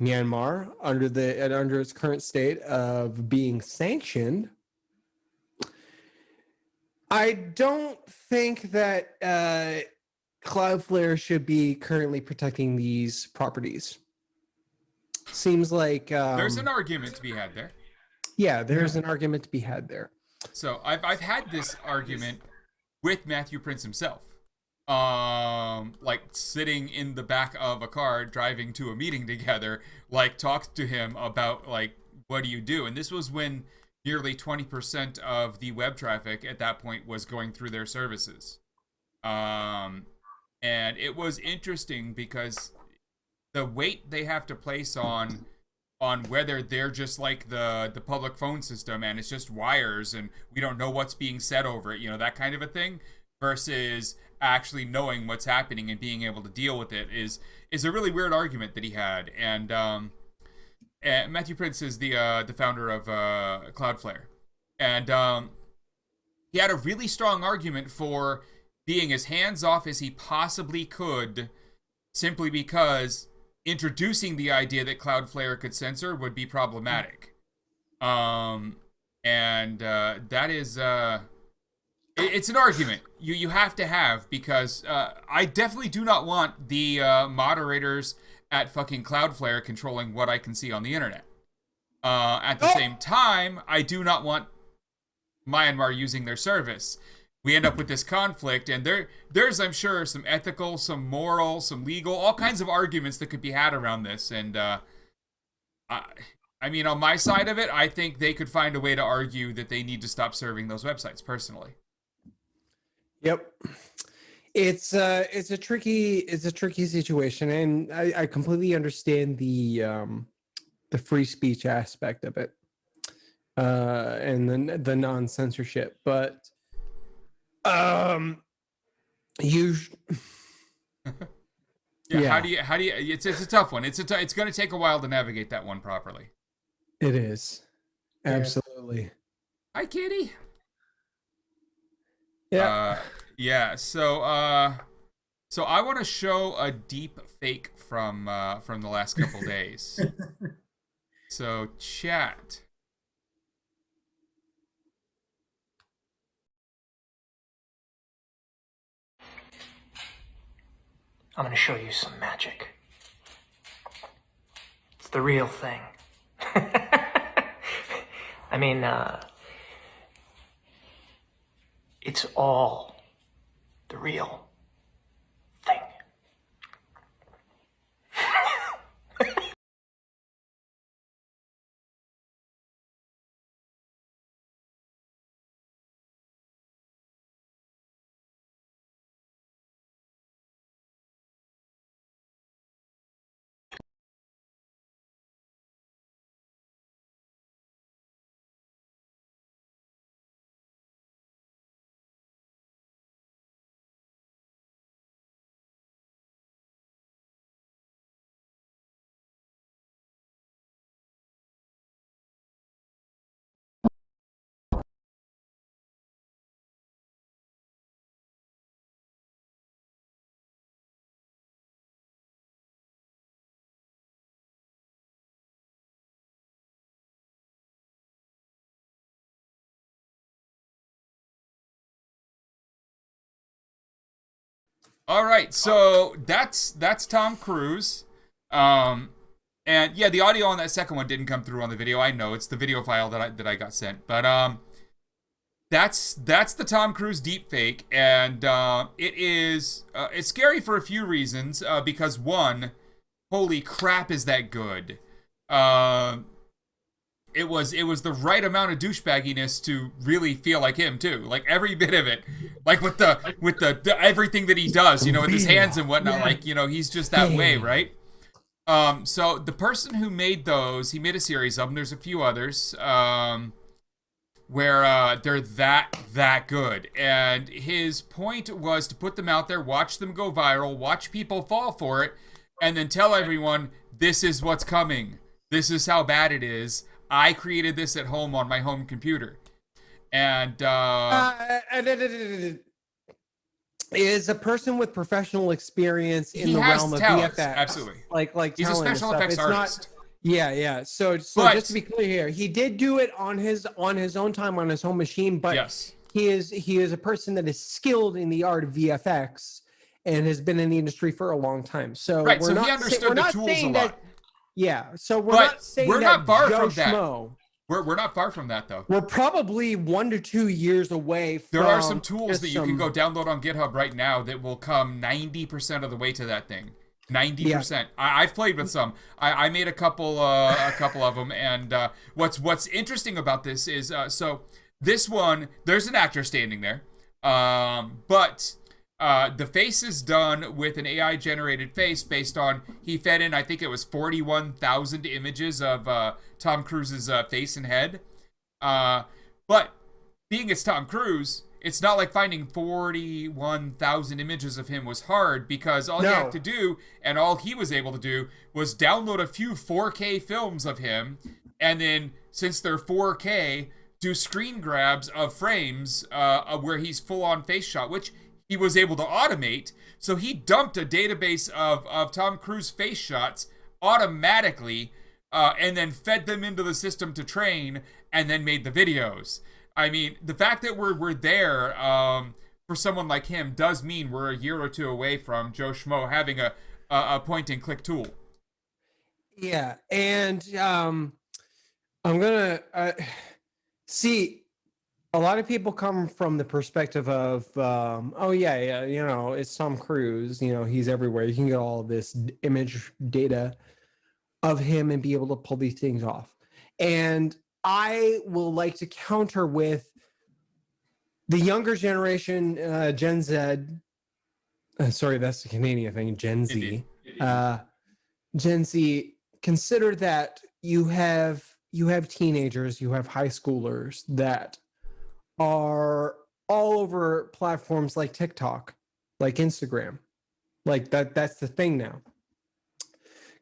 Myanmar, under its current state of being sanctioned, I don't think that Cloudflare should be currently protecting these properties. Seems like There's an argument to be had there. Yeah, there's an argument to be had there. So I've had this argument with Matthew Prince himself. Like sitting in the back of a car driving to a meeting together, like talked to him about like, what do you do? And this was when nearly 20% of the web traffic at that point was going through their services. And it was interesting because the weight they have to place on whether they're just like the public phone system and it's just wires and we don't know what's being said over it, you know, that kind of a thing, versus actually knowing what's happening and being able to deal with it is a really weird argument that he had. And Matthew Prince is the founder of Cloudflare, and he had a really strong argument for being as hands off as he possibly could, simply because introducing the idea that Cloudflare could censor would be problematic. That is it's an argument you have to have, because I definitely do not want the moderators at fucking Cloudflare controlling what I can see on the internet. At the same time, I do not want Myanmar using their service. We end up with this conflict, and there's, I'm sure, some ethical, some moral, some legal, all kinds of arguments that could be had around this. And I mean, on my side of it, I think they could find a way to argue that they need to stop serving those websites personally. Yep. It's a tricky situation, and I completely understand the free speech aspect of it, and then the non-censorship, but you yeah, how do you it's a tough one. It's going to take a while to navigate that one properly. It is. Absolutely. Hi, kitty. Yeah. Yeah, so I want to show a deep fake from the last couple days. So chat. I'm gonna show you some magic. It's the real thing. I mean, it's all the real All right, so that's Tom Cruise. And yeah, the audio on that second one didn't come through on the video. I know it's the video file that I got sent, but that's the Tom Cruise deepfake, and it's scary for a few reasons. Because one, holy crap, is that good? It was the right amount of douchebagginess to really feel like him too, like every bit of it, like with the everything that he does, with his hands and whatnot, like he's just that way, right? So the person who made those, he made a series of them. There's a few others where they're that good, and his point was to put them out there, watch them go viral, watch people fall for it, and then tell everyone this is what's coming. This is how bad it is. I created this at home on my home computer. And is a person with professional experience in the realm of VFX. Absolutely. Like he's a special effects artist. Yeah. So just to be clear here, he did do it on his own time on his home machine, but yes. he is a person that is skilled in the art of VFX and has been in the industry for a long time. So right, so he understood the tools a lot. Yeah, so we're not saying we're that not far Joe from that. Schmo, we're not far from that, though. We're probably 1 to 2 years away from... There are some tools that you can go download on GitHub right now that will come 90% of the way to that thing. 90%. Yeah. I've played with some. I made a couple of them, and what's interesting about this is so this one, there's an actor standing there, but the face is done with an AI generated face based on, he fed in, I think it was 41,000 images of Tom Cruise's face and head. But being it's Tom Cruise, it's not like finding 41,000 images of him was hard, because all he had to do, and all he was able to do, was download a few 4K films of him, and then, since they're 4K, do screen grabs of frames where he's full on face shot, which he was able to automate. So he dumped a database of Tom Cruise face shots automatically, and then fed them into the system to train, and then made the videos. I mean, the fact that we're there for someone like him does mean we're a year or two away from Joe Schmo having a point-and-click tool. Yeah, and I'm gonna see. A lot of people come from the perspective of, it's Tom Cruise. He's everywhere. You can get all of this image data of him and be able to pull these things off. And I will like to counter with the younger generation, Gen Z. Sorry, that's the Canadian thing, Gen Z. Gen Z, consider that you have teenagers, you have high schoolers that are all over platforms like TikTok, like Instagram, like that's the thing now.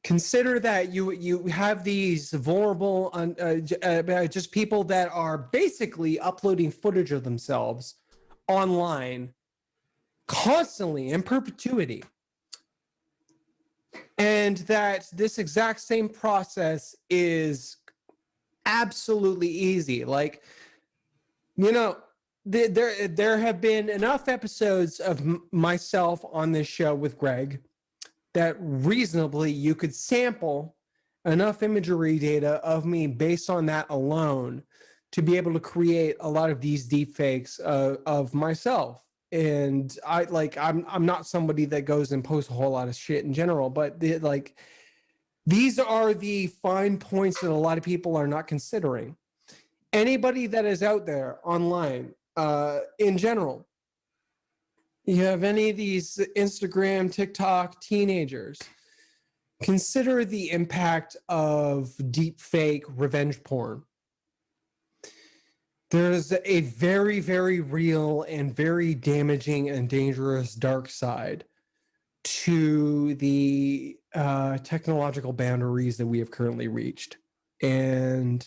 Consider that you have these vulnerable, just people that are basically uploading footage of themselves online constantly in perpetuity. And that this exact same process is absolutely easy. Like, there have been enough episodes of myself on this show with Gregg that reasonably you could sample enough imagery data of me based on that alone to be able to create a lot of these deepfakes of myself. And I'm not somebody that goes and posts a whole lot of shit in general, but these are the fine points that a lot of people are not considering. Anybody that is out there online, in general, you have any of these Instagram, TikTok teenagers, consider the impact of deepfake revenge porn. There's a very, very real and very damaging and dangerous dark side to the technological boundaries that we have currently reached. And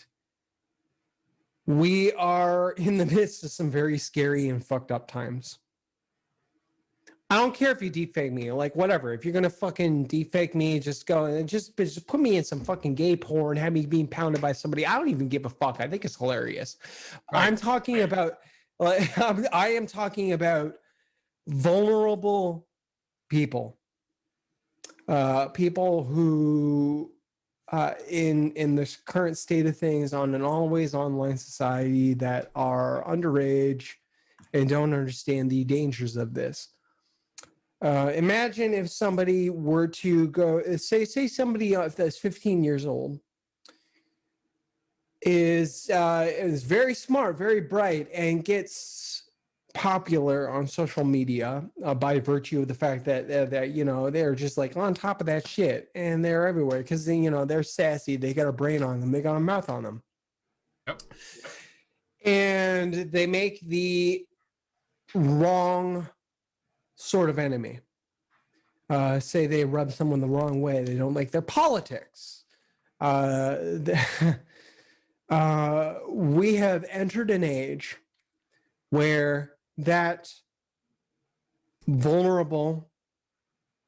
we are in the midst of some very scary and fucked up times. I don't care if you deepfake me, like whatever. If you're gonna fucking deepfake me, just go and just put me in some fucking gay porn, have me being pounded by somebody. I don't even give a fuck. I think it's hilarious. Right. I am talking about vulnerable people. People who, in this current state of things, on an always online society, that are underage and don't understand the dangers of this. Imagine if somebody were to go, say somebody that's 15 years old is very smart, very bright, and gets popular on social media by virtue of the fact that they're just like on top of that shit, and they're everywhere because they're sassy, they got a brain on them, they got a mouth on them. Yep. And they make the wrong sort of enemy. Say they rub someone the wrong way, they don't like their politics. We have entered an age where that vulnerable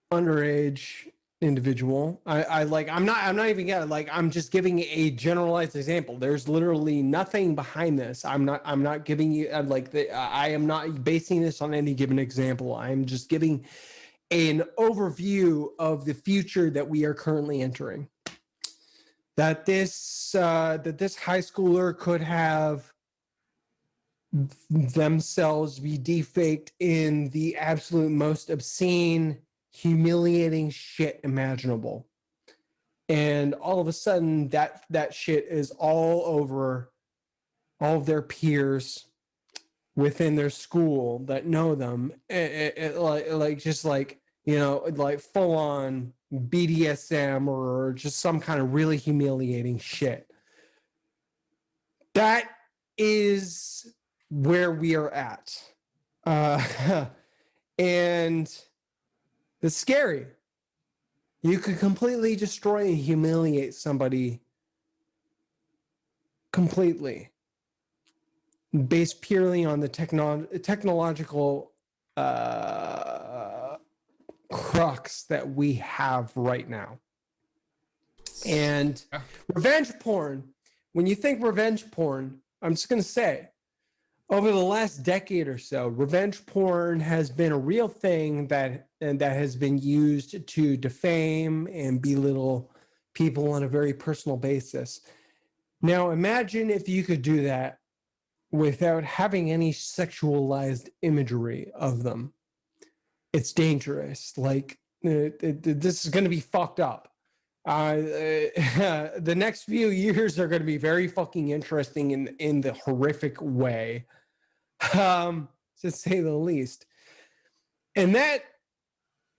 underage individual, I'm not even gonna, I'm just giving a generalized example. There's literally nothing behind this. I'm not giving you I am not basing this on any given example. I'm just giving an overview of the future that we are currently entering. That this high schooler could have themselves be defaked in the absolute most obscene, humiliating shit imaginable, and all of a sudden that shit is all over all of their peers within their school that know them, like full on BDSM or just some kind of really humiliating shit. That is where we are at. And it's scary. You could completely destroy and humiliate somebody completely based purely on the technological crux that we have right now. And revenge porn, when you think revenge porn, I'm just going to say, over the last decade or so, revenge porn has been a real thing that has been used to defame and belittle people on a very personal basis. Now, imagine if you could do that without having any sexualized imagery of them. It's dangerous. This is going to be fucked up. The next few years are going to be very fucking interesting in the horrific way, to say the least. And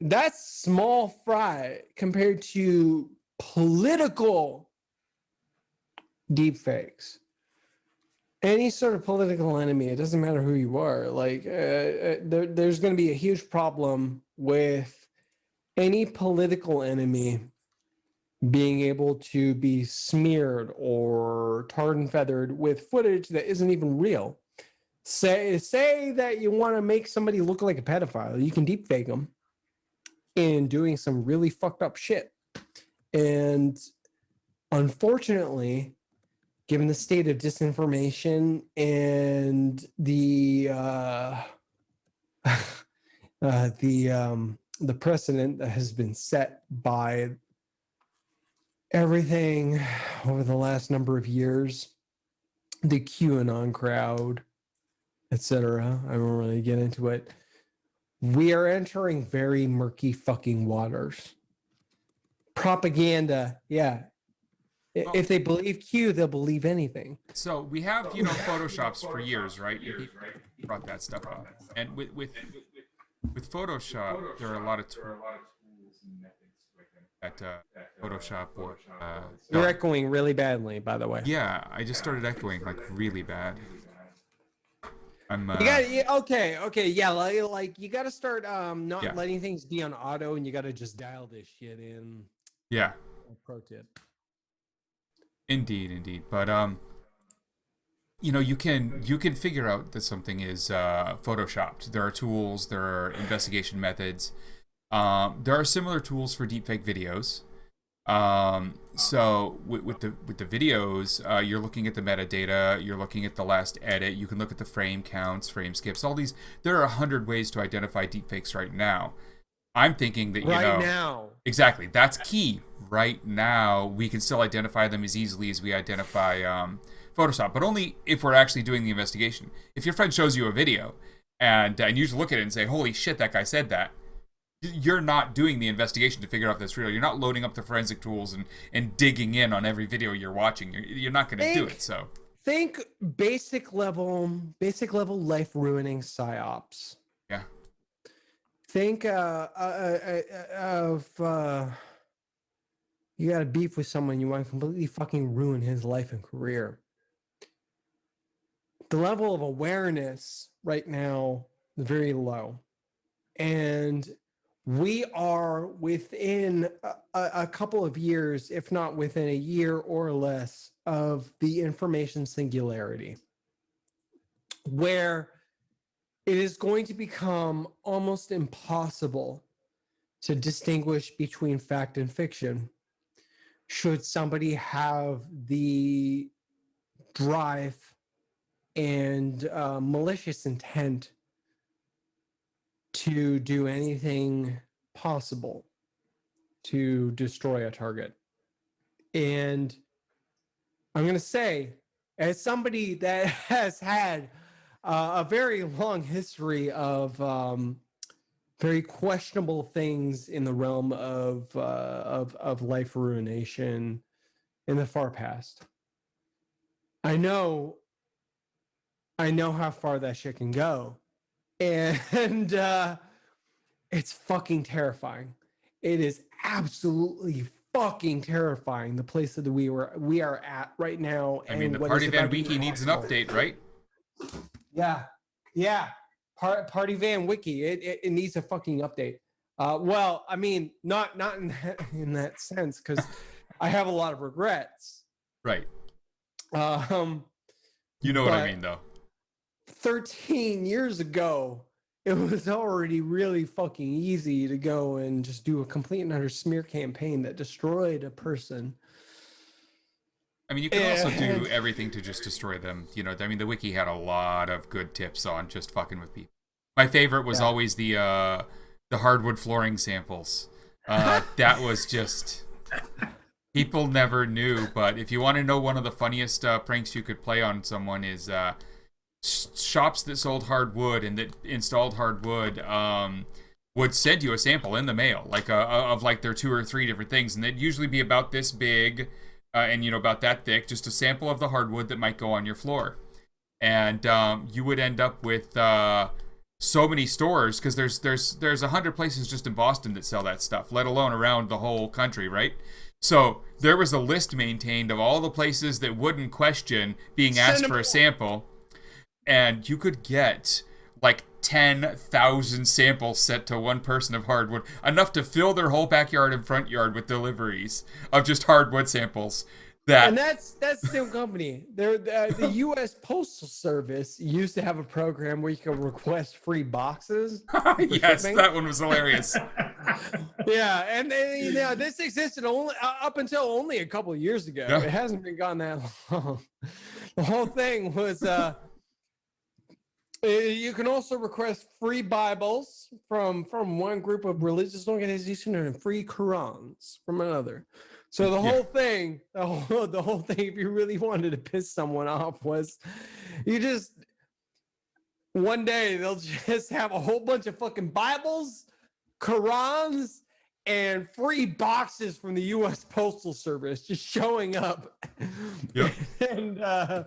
that's small fry compared to political deepfakes. Any sort of political enemy, it doesn't matter who you are. There's going to be a huge problem with any political enemy being able to be smeared or tarred and feathered with footage that isn't even real. Say that you want to make somebody look like a pedophile, you can deepfake them in doing some really fucked up shit. And unfortunately, given the state of disinformation and the precedent that has been set by everything over the last number of years, the QAnon crowd, etc. I won't really get into it. We are entering very murky fucking waters. Propaganda, yeah. If they believe Q, they'll believe anything. So we have, Photoshops for years, right? You brought that stuff up. And with Photoshop, there are a lot of tools that Photoshop or... You're echoing really badly, by the way. Yeah, I just started echoing, really bad. I'm... okay, yeah, you got to start not letting things be on auto, and you got to just dial this shit in. Yeah. Pro tip. Indeed. But you can figure out that something is photoshopped. There are tools, there are investigation methods. There are similar tools for deepfake videos. So with the videos, you're looking at the metadata, you're looking at the last edit, you can look at the frame counts, frame skips, all these. There are 100 ways to identify deepfakes right now. I'm thinking that, right now. exactly, that's key. Right now, we can still identify them as easily as we identify Photoshop, but only if we're actually doing the investigation. If your friend shows you a video and you just look at it and say, holy shit, that guy said that, you're not doing the investigation to figure out if that's real. You're not loading up the forensic tools and digging in on every video you're watching. You're not going to do it. So think basic level life ruining psyops. Yeah. Think you got a beef with someone, you want to completely fucking ruin his life and career. The level of awareness right now is very low. And we are within a couple of years, if not within a year or less, of the information singularity, where it is going to become almost impossible to distinguish between fact and fiction should somebody have the drive and malicious intent to do anything possible to destroy a target. And I'm going to say, as somebody that has had a very long history of very questionable things in the realm of life ruination in the far past, I know how far that shit can go. And it's fucking terrifying. It is absolutely fucking terrifying, the place that we are at right now. I mean, the Party Van Wiki needs an update, right? Yeah. Party Van Wiki. It needs a fucking update. Well, I mean, not in that sense, because I have a lot of regrets. Right. You know what I mean, though. 13 years ago, it was already really fucking easy to go and just do a complete and utter smear campaign that destroyed a person. I mean, you can also do everything to just destroy them. You know, I mean, the wiki had a lot of good tips on just fucking with people. My favorite was always the hardwood flooring samples. That was just... People never knew, but if you want to know one of the funniest pranks you could play on someone is... shops that sold hardwood and that installed hardwood would send you a sample in the mail, like of like their 2 or 3 different things, and they'd usually be about this big and about that thick, just a sample of the hardwood that might go on your floor. And you would end up with so many stores, because there's 100 places just in Boston that sell that stuff, let alone around the whole country, right? So there was a list maintained of all the places that wouldn't question being asked for a sample. And you could get like 10,000 samples sent to one person of hardwood, enough to fill their whole backyard and front yard with deliveries of just hardwood samples. And that's the same company. The U.S. Postal Service used to have a program where you could request free boxes. Yes, that one was hilarious. Yeah, and this existed only up until only a couple of years ago. Yeah. It hasn't been gone that long. The whole thing was you can also request free Bibles from one group of religious organization and free Qurans from another. So the whole thing, if you really wanted to piss someone off, was you just one day they'll just have a whole bunch of fucking Bibles, Qurans, and free boxes from the U.S. Postal Service just showing up. Yep. And that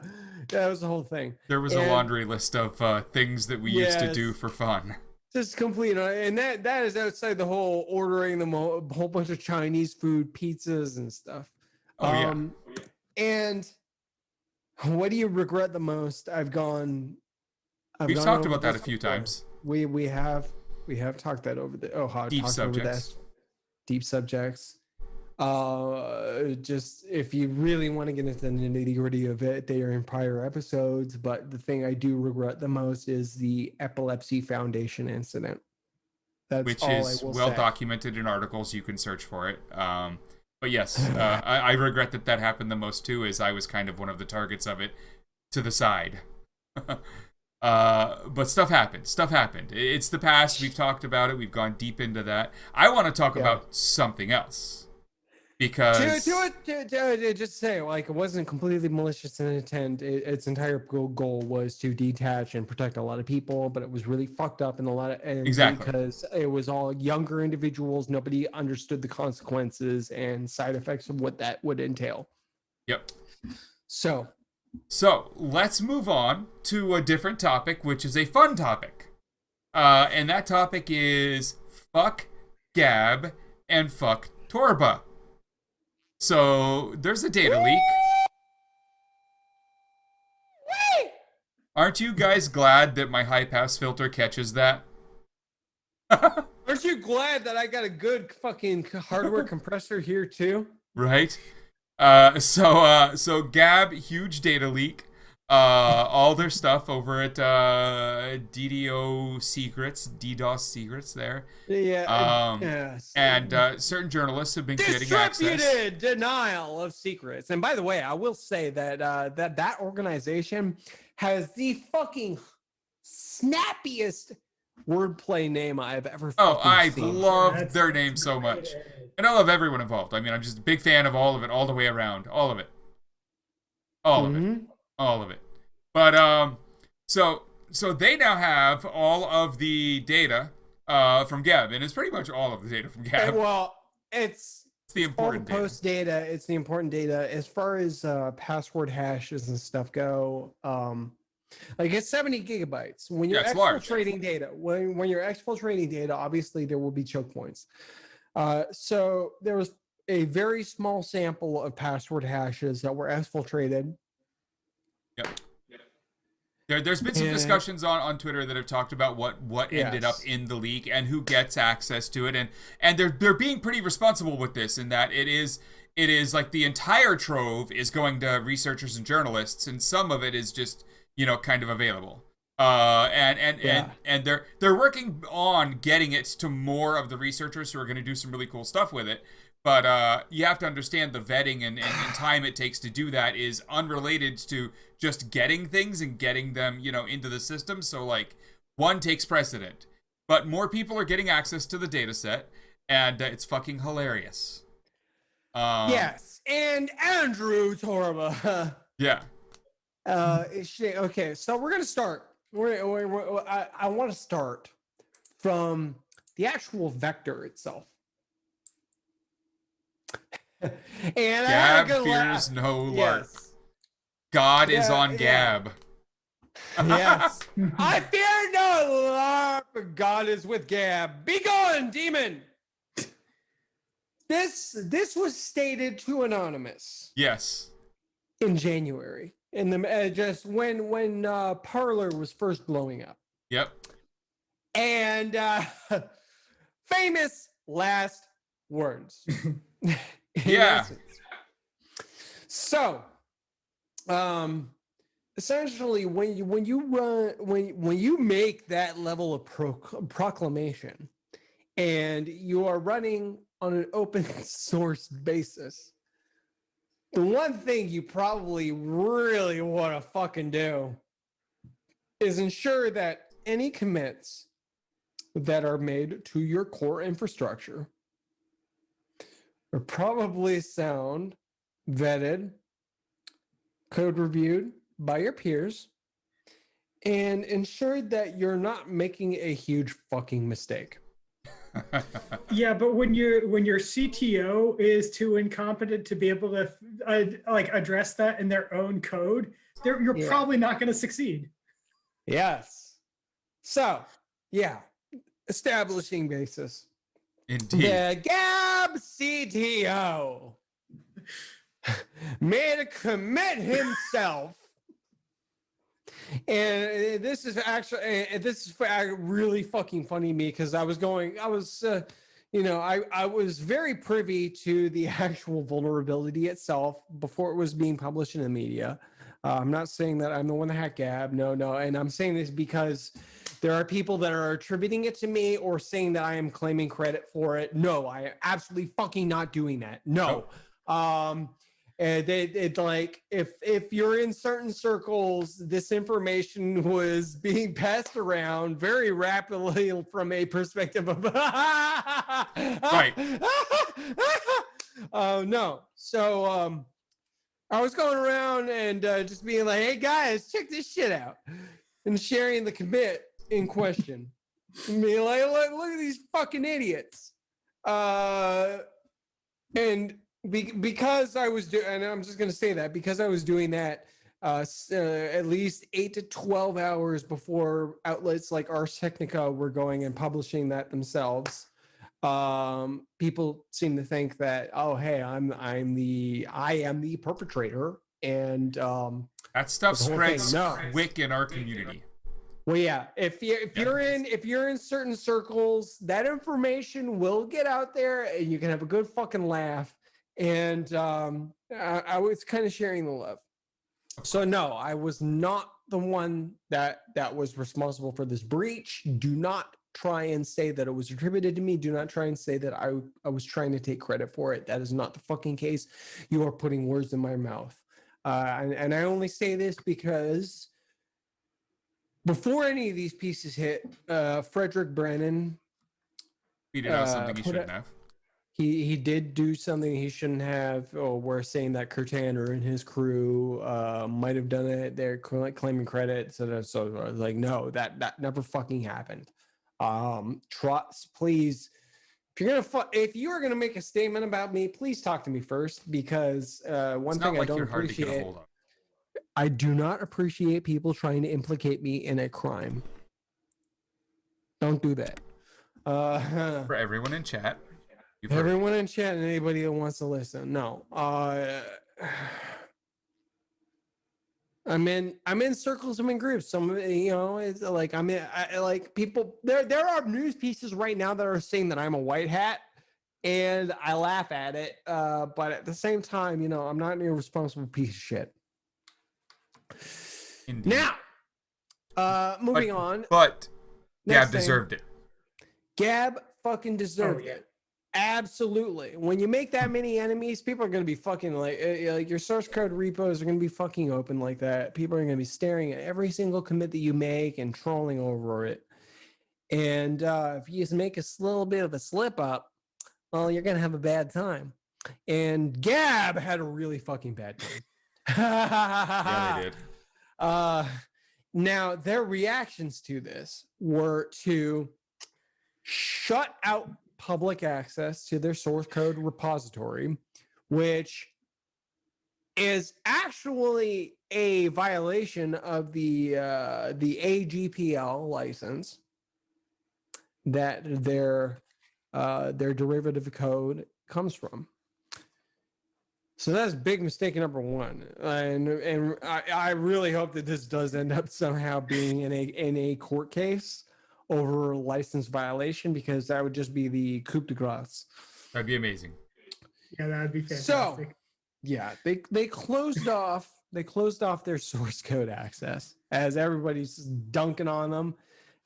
was the whole thing. There was a laundry list of things that we used to do for fun. Just complete, and that is outside the whole ordering them a whole bunch of Chinese food, pizzas and stuff. And what do you regret the most? We've talked about that a few times. We have talked that over the deep subjects. Deep subjects. Just if you really want to get into the nitty-gritty of it, they are in prior episodes, but the thing I do regret the most is the Epilepsy Foundation incident. Which is well documented in articles. You can search for it. But yes, I regret that happened the most too, as I was kind of one of the targets of it, to the side. But stuff happened. Stuff happened. It's the past. We've talked about it. We've gone deep into that. I want to talk about something else. Because to just say, like, it wasn't completely malicious in intent. Its entire goal was to detach and protect a lot of people, but it was really fucked up in a lot of Exactly. because it was all younger individuals. Nobody understood the consequences and side effects of what that would entail. Yep. So let's move on to a different topic, which is a fun topic. And that topic is fuck Gab and fuck Torba. So there's a data leak. Aren't you guys glad that my high pass filter catches that? aren't you glad that I got a good fucking hardware compressor here too? Right? So Gab, huge data leak. All their stuff over at DDoS secrets there. Yeah. Yes. And certain journalists have been getting access. Distributed denial of secrets. And by the way, I will say that that organization has the fucking snappiest wordplay name I've ever I seen. love their name so much. And I love everyone involved. I mean, I'm just a big fan of all of it, all the way around. All of it. All of it. But so they now have all of the data from Gab, and it's pretty much all of the data from Gab. Well, it's the important all the post data. It's the important data as far as password hashes and stuff go. Like it's 70 gigabytes. When you're exfiltrating data, when you're exfiltrating data, obviously there will be choke points. So there was a very small sample of password hashes that were exfiltrated. Yep. There's been some discussions on Twitter that have talked about what ended up in the leak and who gets access to it, and they're being pretty responsible with this in that it is like the entire trove is going to researchers and journalists, and some of it is just kind of available. And they're working on getting it to more of the researchers who are going to do some really cool stuff with it. But you have to understand the vetting and time it takes to do that is unrelated to just getting things and getting them, into the system. So, like, one takes precedent. But more people are getting access to the data set, and it's fucking hilarious. Yes, and Andrew Torba. Yeah. Okay, so we're going to start. I want to start from the actual vector itself. And Gab fears no lark. God is on Gab. Yes. I fear no lark, but God is with Gab. Be gone, demon. This was stated to Anonymous. Yes. In January, in the just when Parler was first blowing up. Yep. And famous last words. Yeah. So, essentially, when you make that level of proclamation, and you are running on an open source basis, the one thing you probably really want to fucking do is ensure that any commits that are made to your core infrastructure are probably sound, vetted, code reviewed by your peers, and ensured that you're not making a huge fucking mistake. Yeah, but when your CTO is too incompetent to be able to address that in their own code, you're probably not going to succeed. Yes. So, establishing basis. Indeed. The Gab CTO made a commit himself. And this is really fucking funny to me because I was very privy to the actual vulnerability itself before it was being published in the media. I'm not saying that I'm the one that hacked Gab. No. And I'm saying this because there are people that are attributing it to me or saying that I am claiming credit for it. No, I am absolutely fucking not doing that. No. And it like if you're in certain circles, this information was being passed around very rapidly from a perspective of Right. Oh no. So I was going around and just being like, hey guys, check this shit out. And sharing the commit in question. And being like, look at these fucking idiots. And because I was doing, and I'm just going to say that, because I was doing that at least 8 to 12 hours before outlets like Ars Technica were going and publishing that themselves, people seem to think that, oh, hey, I am the perpetrator, and That stuff the whole spreads thing. No. quick in our community. Well, yeah. If you're in certain circles, that information will get out there, and you can have a good fucking laugh. And I was kind of sharing the love. So no, I was not the one that was responsible for this breach. Do not try and say that it was attributed to me. Do not try and say that I was trying to take credit for it. That is not the fucking case. You are putting words in my mouth. And I only say this because before any of these pieces hit, Frederick Brennan Tweeted out something he shouldn't have. He did do something he shouldn't have. Oh, we're saying that Kirtaner and his crew might have done it. They're claiming credit. So I was like, no, that never fucking happened. Trust, please. If you are gonna make a statement about me, please talk to me first, because one thing I don't appreciate. I do not appreciate people trying to implicate me in a crime. Don't do that. For everyone in chat. Everyone in chat and anybody that wants to listen. No. I'm in circles, I'm in groups. Some of it, it's like like people there are news pieces right now that are saying that I'm a white hat, and I laugh at it. But at the same time, I'm not an irresponsible piece of shit. Indeed. Now, moving on. But Gab deserved it. Gab fucking deserved it. Absolutely. When you make that many enemies, people are going to be fucking like your source code repos are going to be fucking open like that. People are going to be staring at every single commit that you make and trolling over it. And if you just make a little bit of a slip up, well, you're going to have a bad time. And Gab had a really fucking bad time. Yeah, they did. Now, their reactions to this were to shut out public access to their source code repository, which is actually a violation of the AGPL license that their derivative code comes from. So that's big mistake number one, and I really hope that this does end up somehow being in a court case over license violation, because that would just be the coup de grace. That'd be amazing. Yeah, that'd be fantastic. So, yeah, they closed off their source code access as everybody's dunking on them,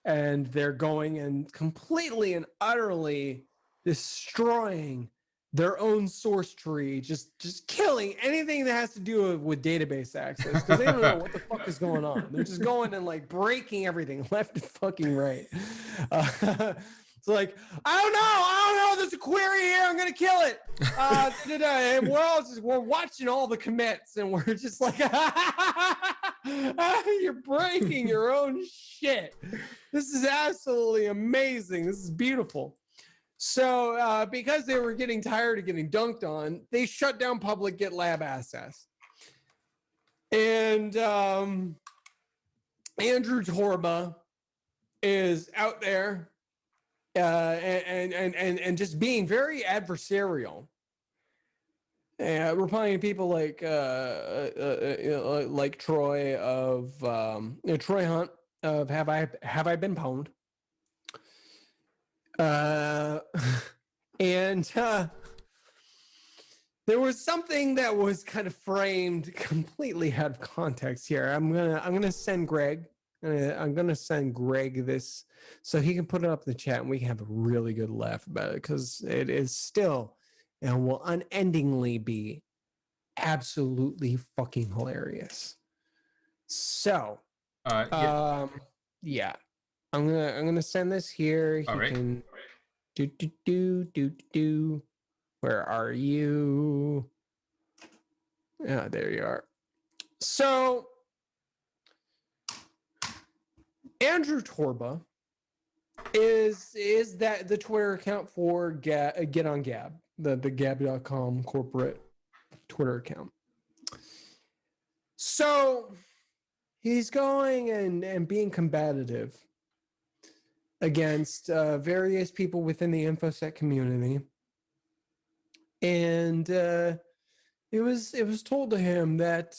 and they're going and completely and utterly destroying their own source tree, just killing anything that has to do with database access, because they don't know what the fuck is going on. They're just going and like breaking everything left and fucking right. It's like, I don't know. There's a query here. I'm gonna kill it. And we're watching all the commits, and we're just like, you're breaking your own shit. This is absolutely amazing. This is beautiful. So because they were getting tired of getting dunked on, they shut down public GitLab access. And Andrew Torba is out there and just being very adversarial. Replying to people like Troy of Troy Hunt of Have I Been Pwned? And there was something that was kind of framed completely out of context here. I'm gonna send Gregg. I'm gonna send Gregg this so he can put it up in the chat and we can have a really good laugh about it, because it is still and will unendingly be absolutely fucking hilarious. So, Yeah. yeah, I'm gonna send this here. All He right. can do. Where are you? Yeah, there you are. So, Andrew Torba is that the Twitter account for Get on Gab, the Gab.com corporate Twitter account. So he's going and being combative against various people within the InfoSec community, and it was told to him that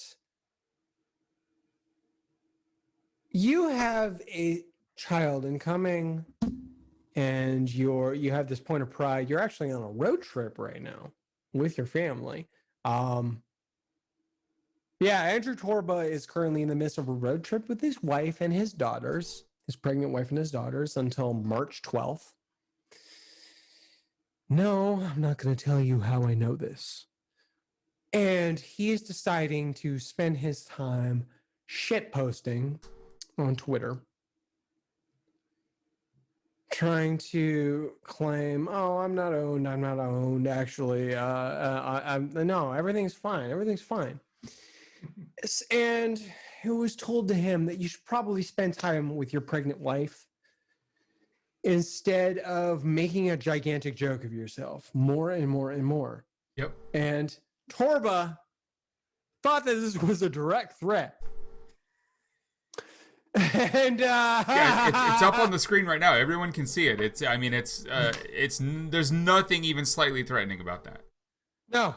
you have a child incoming and you have this point of pride. You're actually on a road trip right now with your family. Yeah, Andrew Torba is currently in the midst of a road trip with his wife and his daughters, his pregnant wife and his daughters, until March 12th. No, I'm not going to tell you how I know this. And he is deciding to spend his time shit posting on Twitter, trying to claim, "Oh, I'm not owned. I'm not owned. Actually, no, everything's fine. Everything's fine." And it was told to him that you should probably spend time with your pregnant wife instead of making a gigantic joke of yourself more and more and more. Yep. And Torba thought that this was a direct threat. And Yeah, it's up on the screen right now. Everyone can see it. It's there's nothing even slightly threatening about that. No.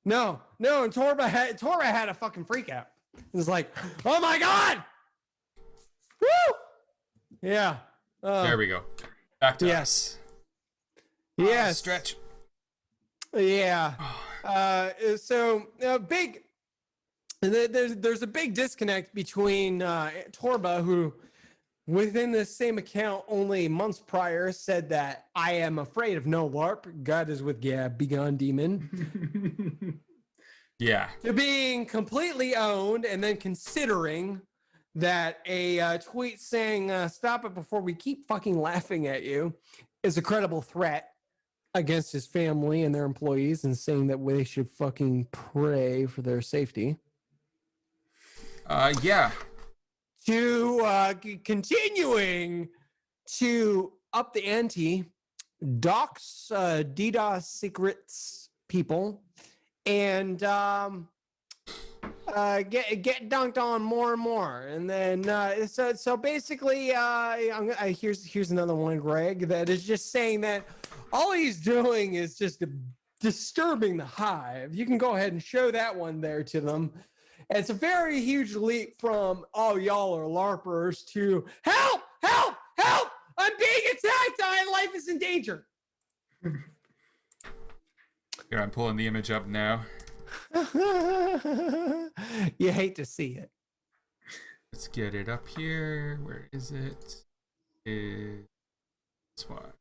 And Torba had a fucking freak out. It was like, oh my God. Woo! Yeah. There we go. Back to us. Yes. Stretch. Yeah. So big. There's a big disconnect between Torba, who within the same account only months prior said that I am afraid of no LARP. God is with Gab, begone demon. Yeah. To being completely owned and then considering that a tweet saying stop it before we keep fucking laughing at you is a credible threat against his family and their employees, and saying that they should fucking pray for their safety. Yeah. To continuing to up the ante, docs DDoS secrets people, and get dunked on more and more. And then so basically, here's another one, Gregg, that is just saying that all he's doing is just disturbing the hive. You can go ahead and show that one there to them. It's a very huge leap from, oh, y'all are LARPers, to help, I'm being attacked, my life is in danger. Here, I'm pulling the image up now. You hate to see it. Let's get it up here. Where is it? This one.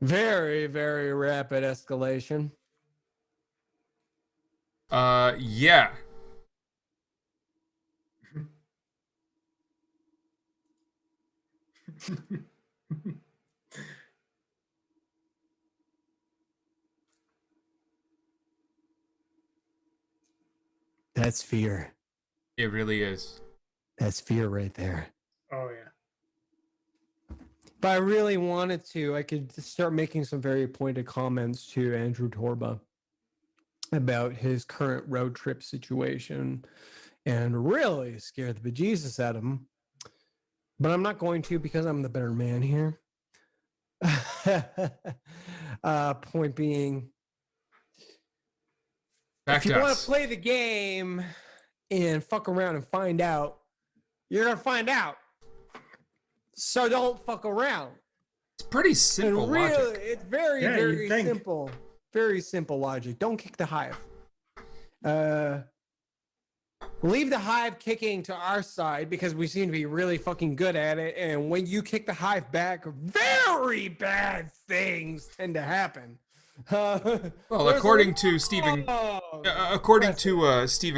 Very, very rapid escalation. Yeah. That's fear. It really is. That's fear right there. Oh yeah. If I really wanted to, I could start making some very pointed comments to Andrew Torba about his current road trip situation and really scare the bejesus out of him. But I'm not going to, because I'm the better man here. Point being, Back if you to want us. to play the game and fuck around and find out, you're going to find out. So don't fuck around. It's pretty simple And really, logic. it's very, Yeah, very you'd think. simple. Very simple logic. Don't kick the hive. leave the hive kicking to our side because we seem to be really fucking good at it. And when you kick the hive back, very bad things tend to happen. Well, according to Stephen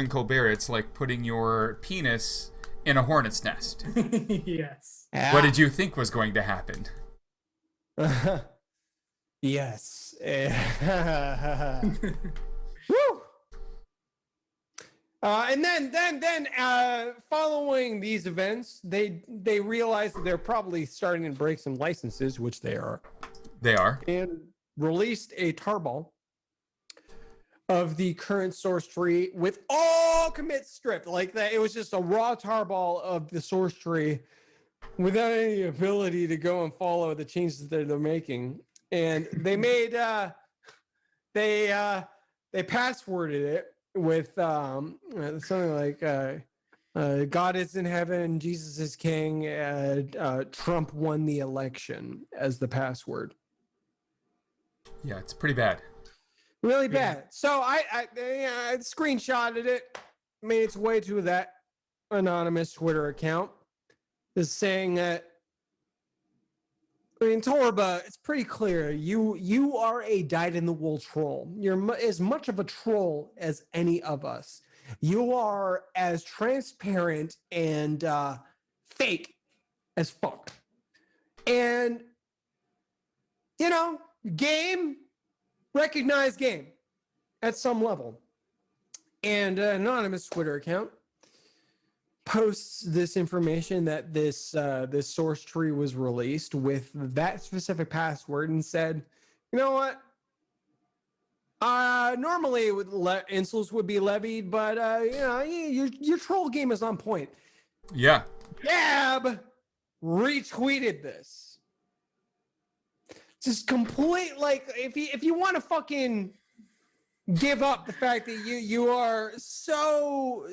Colbert, it's like putting your penis in a hornet's nest. Yes. What did you think was going to happen? Yes. Woo! And then, following these events, they realized that they're probably starting to break some licenses, which they are. They are. And released a tarball of the current source tree with all commits stripped, like that. It was just a raw tarball of the source tree without any ability to go and follow the changes that they're making. And they made they passworded it with something like God is in heaven, Jesus is king, Trump won the election as the password. Yeah, it's pretty bad. Really bad. So I screenshotted it, made its way to that anonymous Twitter account, just saying that, I mean, Torba, it's pretty clear. You are a dyed-in-the-wool troll. You're as much of a troll as any of us. You are as transparent and fake as fuck. And, you know, game, recognized game at some level. And an anonymous Twitter account posts this information that this source tree was released with that specific password and said, you know what? Normally insults would be levied, but you know, your troll game is on point. Yeah. Gab retweeted this. Just complete, like, if you want to fucking give up the fact that you are so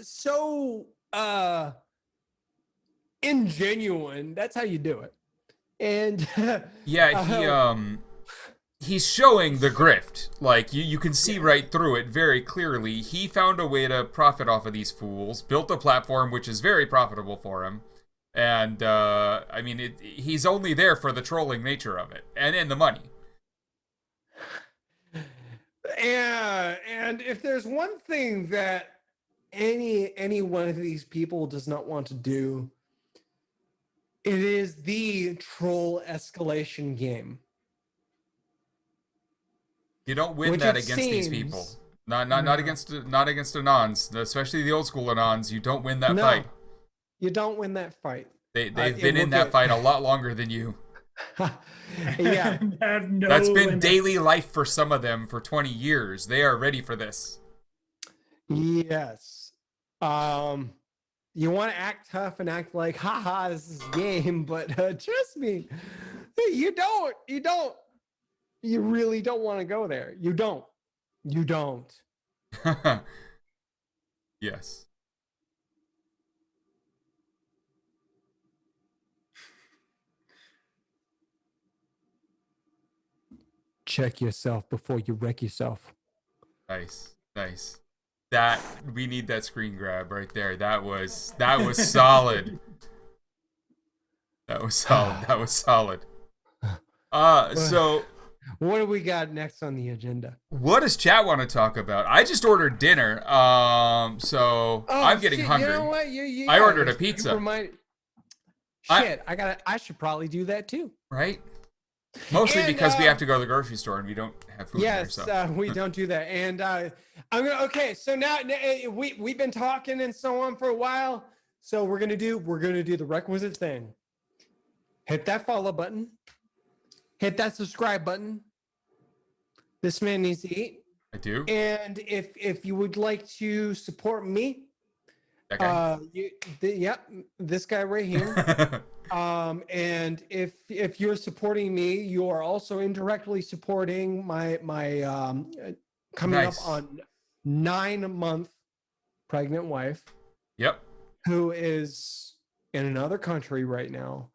ingenuine, that's how you do it. And yeah, he's showing the grift. Like you can see right through it very clearly. He found a way to profit off of these fools, built a platform which is very profitable for him. And I mean, he's only there for the trolling nature of it and the money. Yeah, and if there's one thing that any one of these people does not want to do, it is the troll escalation game. You don't win that against these people. Not against Anons, especially the old school Anons. You don't win that fight. You don't win that fight. They've been in that fight a lot longer than you. Yeah. That's been daily life for some of them for 20 years. They are ready for this. Yes. You want to act tough and act like, haha, this is game, but trust me, you don't. You really don't want to go there. You don't. Yes. Check yourself before you wreck yourself. Nice. That we need that screen grab right there. That was solid. That was solid. So what do we got next on the agenda? What does chat want to talk about? I just ordered dinner. So I'm getting hungry. You know what? I ordered a pizza. I should probably do that too. Right? Mostly because we have to go to the grocery store and we don't have food there. So. We don't do that. And okay. So now we've been talking and so on for a while. So we're gonna do the requisite thing. Hit that follow button. Hit that subscribe button. This man needs to eat. I do. And if you would like to support me, that guy? This guy right here. And if you're supporting me, you are also indirectly supporting my coming up on 9-month pregnant wife. Yep. Who is in another country right now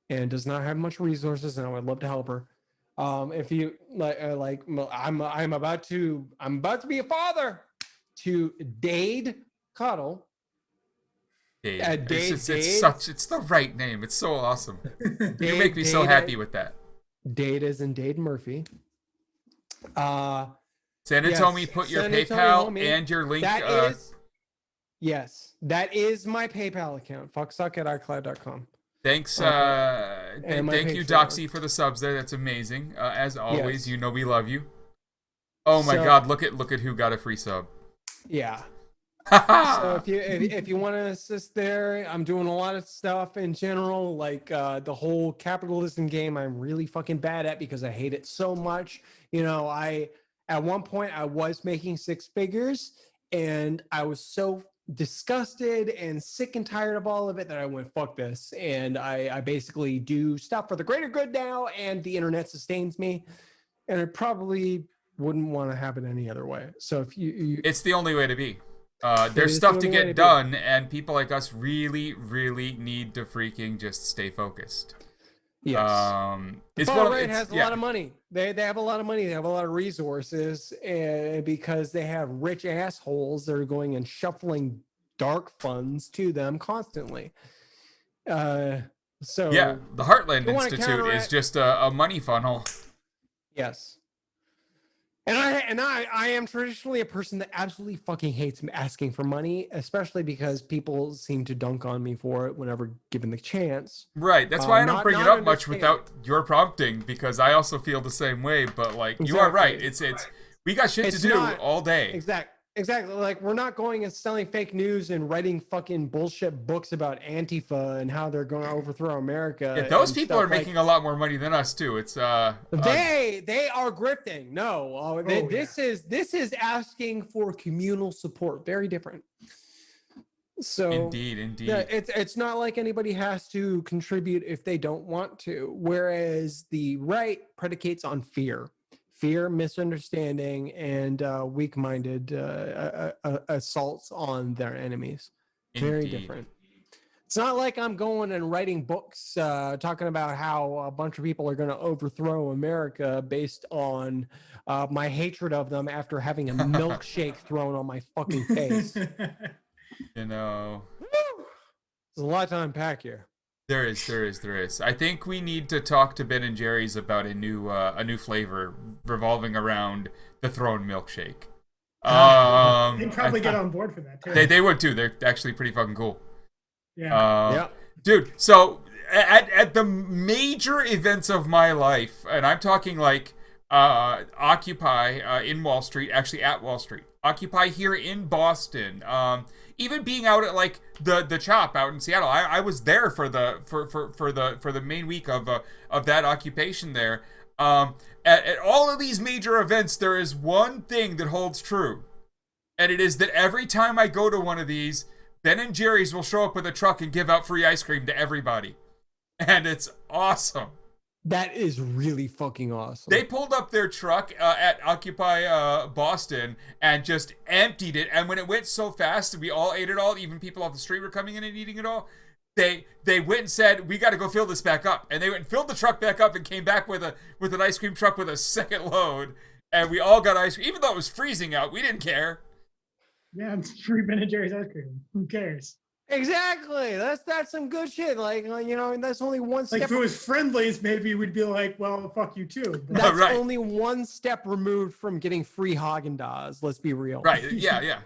and does not have much resources, and I would love to help her. If you I'm about to be a father to Dade Cuddle. Dade. Dade. It's the right name. It's so awesome. You make me so happy with that. Dade is in Dade Murphy. San Antonio, put your San Antonio, PayPal homie. and your link. Yes, that is my PayPal account. Fucksuck@icloud.com. Thanks, and my thank you, Patreon. Doxy, for the subs there. That's amazing. As always, Yes. you know we love you. Oh my God! Look at who got a free sub. Yeah. So if you want to assist there, I'm doing a lot of stuff in general, like the whole capitalism game. I'm really fucking bad at because I hate it so much. You know, at one point I was making six figures, and I was so disgusted and sick and tired of all of it that I went fuck this, and I basically do stuff for the greater good now, and the internet sustains me, and I probably wouldn't want to have it any other way. So if you it's the only way to be. It There's is stuff the to only way get to done, and people like us really, really need to freaking just stay focused. yes. It's Far one right of, has a lot of money. They have a lot of money. They have a lot of resources, because they have rich assholes that are going and shuffling dark funds to them constantly. So yeah, the Heartland you wanna Institute is counteract- just a money funnel. yes. And I am traditionally a person that absolutely fucking hates asking for money, especially because people seem to dunk on me for it whenever given the chance. Right, that's why I don't bring it up much understand. without your prompting, because I also feel the same way. But like, you are right. It's we got shit to do all day. Exactly. Like, we're not going and selling fake news and writing fucking bullshit books about Antifa and how they're going to overthrow America. Yeah, those and people stuff are making a lot more money than us too. It's they are grifting. No, this is asking for communal support. Very different. So indeed. yeah, it's not like anybody has to contribute if they don't want to. Whereas the right predicates on fear, misunderstanding, and weak-minded assaults on their enemies. Very Indeed. different. It's not like I'm going and writing books talking about how a bunch of people are going to overthrow America based on my hatred of them after having a milkshake thrown on my fucking face. You know, There's a lot to unpack here. there is. I think we need to talk to Ben and Jerry's about a new flavor revolving around the thrown milkshake. They'd probably get on board for that too. They would too. They're actually pretty fucking cool. Yeah. Dude. So at the major events of my life, and I'm talking like Occupy in Wall Street, actually at Wall Street, Occupy here in Boston, even being out at like the Chop out in Seattle. I was there for the main week of that occupation there. At all of these major events, there is one thing that holds true, and it is that every time I go to one of these, Ben and Jerry's will show up with a truck and give out free ice cream to everybody, and it's awesome. That is really fucking awesome. They pulled up their truck at Occupy Boston and just emptied it. And when it went so fast, we all ate it all. Even people off the street were coming in and eating it all. They went and said, "We got to go fill this back up." And they went and filled the truck back up and came back with an ice cream truck with a second load. And we all got ice cream, even though it was freezing out. We didn't care. Yeah, it's free Ben and Jerry's ice cream. Who cares? Exactly. That's some good shit. Like, you know, and that's only one step. Like, if it was Friendlies, maybe we'd be like, well, fuck you too. But That's Right. only one step removed from getting free Haagen-Dazs. Let's be real. Right, yeah.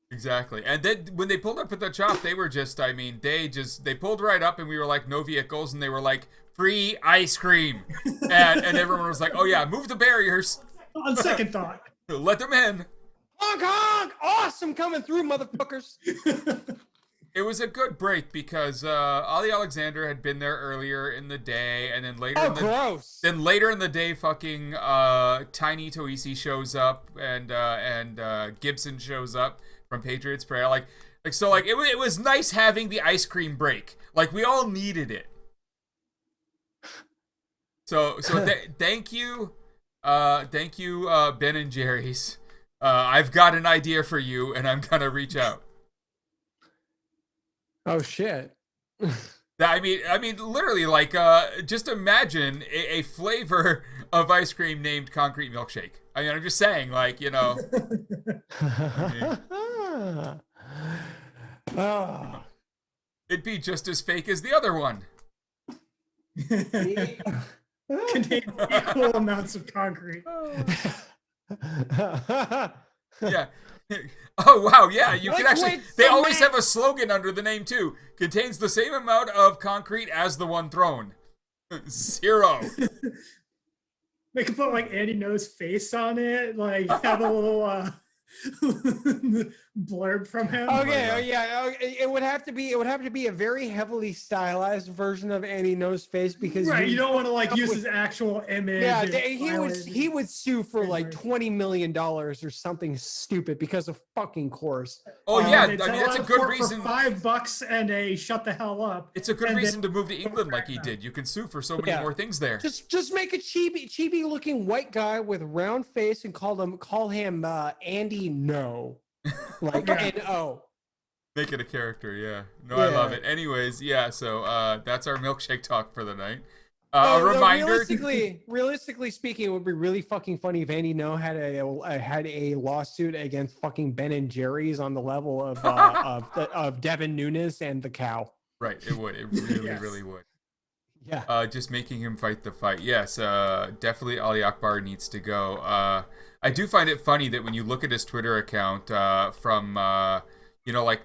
Exactly. And then when they pulled up at the Chop, they were just, I mean, they pulled right up and we were like, no vehicles, and they were like, free ice cream. And everyone was like, oh yeah, move the barriers. on second thought. Let them in. Honk, honk! Awesome coming through, motherfuckers. It was a good break because Ollie Alexander had been there earlier in the day, and then later Gross. Then later in the day, fucking Tiny Toisi shows up, and Gibson shows up from Patriots Prayer. Like so, like it was nice having the ice cream break. Like we all needed it. So thank you, Ben and Jerry's. I've got an idea for you, and I'm gonna reach out. Oh shit. I mean, literally, like, just imagine a flavor of ice cream named Concrete Milkshake. I mean, I'm just saying, like, you know. Oh. It'd be just as fake as the other one. Contain equal amounts of concrete. Yeah. Oh wow, yeah, you can actually Liquid they always cement. have a slogan under the name too. Contains the same amount of concrete as the one thrown. 0. They could put like Andy No's face on it, like have a little blurb from him. Okay, oh yeah, it would have to be a very heavily stylized version of Andy No's face because Right, you don't want to like use his actual image. yeah, and he would sue for like trademark. $20 million or something stupid because of fucking course. Oh yeah, I they'd mean sell that's a out good for reason. $5 and a shut the hell up. It's a good and reason then- to move to England like he did. You can sue for so many Yeah. more things there. Just make a chibi looking white guy with round face and call him Andy No, like Yeah. N-O. Make it a character, yeah. No, I love Yeah. it. Anyways, yeah, so that's our milkshake talk for the night. Oh, A no, reminder. realistically speaking, it would be really fucking funny if Andy No had a lawsuit against fucking Ben and Jerry's on the level of Devin Nunes and the cow. Right, it would. It really, Yes. really would. Yeah. Just making him fight the fight. Yes, definitely Ali Akbar needs to go. I do find it funny that when you look at his Twitter account from, like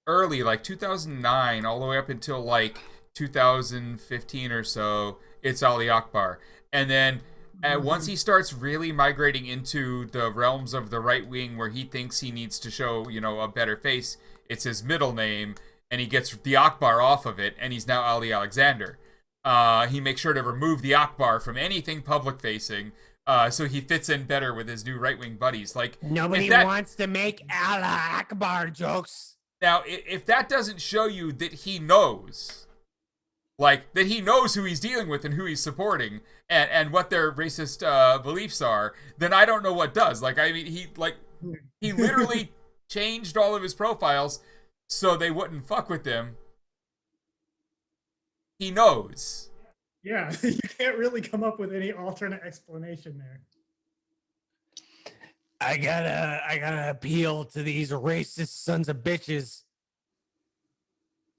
early, like 2009, all the way up until like 2015 or so, it's Ali Akbar. And then once he starts really migrating into the realms of the right wing where he thinks he needs to show, a better face, it's his middle name, and he gets the Akbar off of it, and he's now Ali Alexander. He makes sure to remove the Akbar from anything public facing, so he fits in better with his new right wing buddies. Like Nobody if that- wants to make Allah Akbar jokes. Now, if that doesn't show you that he knows, like that he knows who he's dealing with and who he's supporting, and what their racist beliefs are, then I don't know what does. Like, I mean, he literally changed all of his profiles so they wouldn't fuck with him. He knows. Yeah, you can't really come up with any alternate explanation there. I gotta appeal to these racist sons of bitches.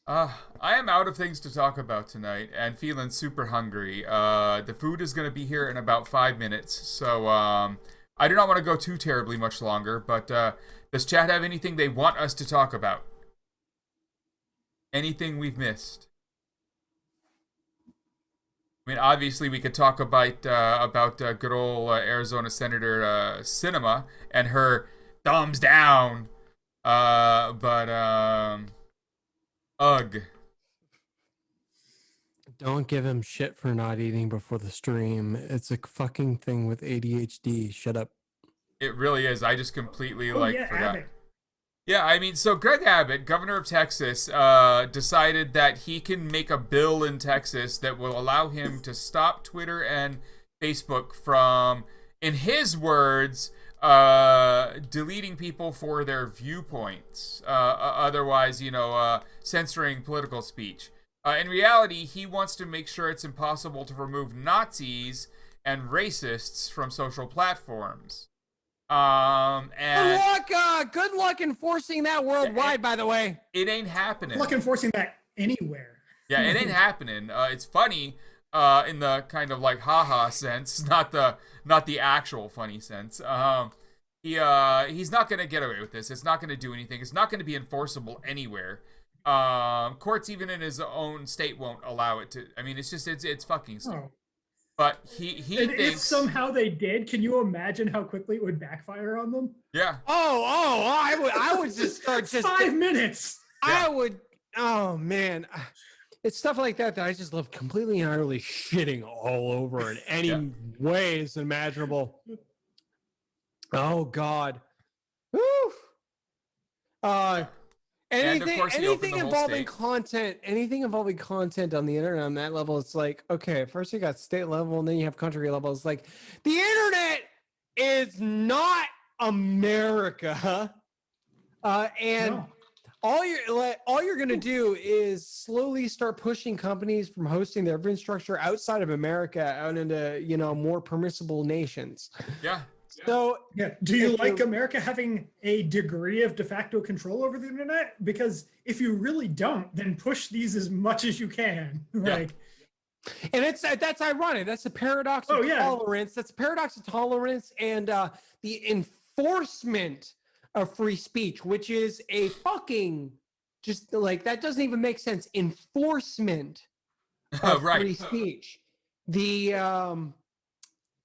I am out of things to talk about tonight and feeling super hungry. The food is going to be here in about 5 minutes, so I do not want to go too terribly much longer, but does chat have anything they want us to talk about? Anything we've missed? I mean, obviously, we could talk about good old Arizona Senator Sinema and her thumbs down, but ugh. Don't give him shit for not eating before the stream. It's a fucking thing with ADHD. Shut up. It really is. I just completely forgot. Abbott. Yeah, I mean, so Greg Abbott, governor of Texas, decided that he can make a bill in Texas that will allow him to stop Twitter and Facebook from, in his words, deleting people for their viewpoints. Otherwise, censoring political speech. In reality, he wants to make sure it's impossible to remove Nazis and racists from social platforms. And Good luck enforcing that worldwide, by the way. it ain't happening. Look, enforcing that anywhere. Yeah, it ain't happening. It's funny in the kind of like haha sense, not the actual funny sense. He's not gonna get away with this. It's not gonna do anything. It's not gonna be enforceable anywhere. Courts even in his own state won't allow it to. I mean, it's fucking stupid. Oh. But he And if thinks somehow they did, can you imagine how quickly it would backfire on them? yeah. I would just start 5 minutes. I would. Oh man, it's stuff like that I just love completely and utterly shitting all over in any Yeah. ways imaginable. Oh God. Woo. And of course, he opened Anything the whole involving content on the internet on that level, it's like, okay, first you got state level and then you have country level. It's like the internet is not America. And No. all you're gonna do is slowly start pushing companies from hosting their infrastructure outside of America out into more permissible nations. Yeah. So Yeah. Do you If like you- America having a degree of de facto control over the internet? Because if you really don't, then push these as much as you can. Like, and that's ironic. That's the paradox of tolerance. That's the paradox of tolerance and the enforcement of free speech, which is a fucking just like that doesn't even make sense. Enforcement of Right. free speech. The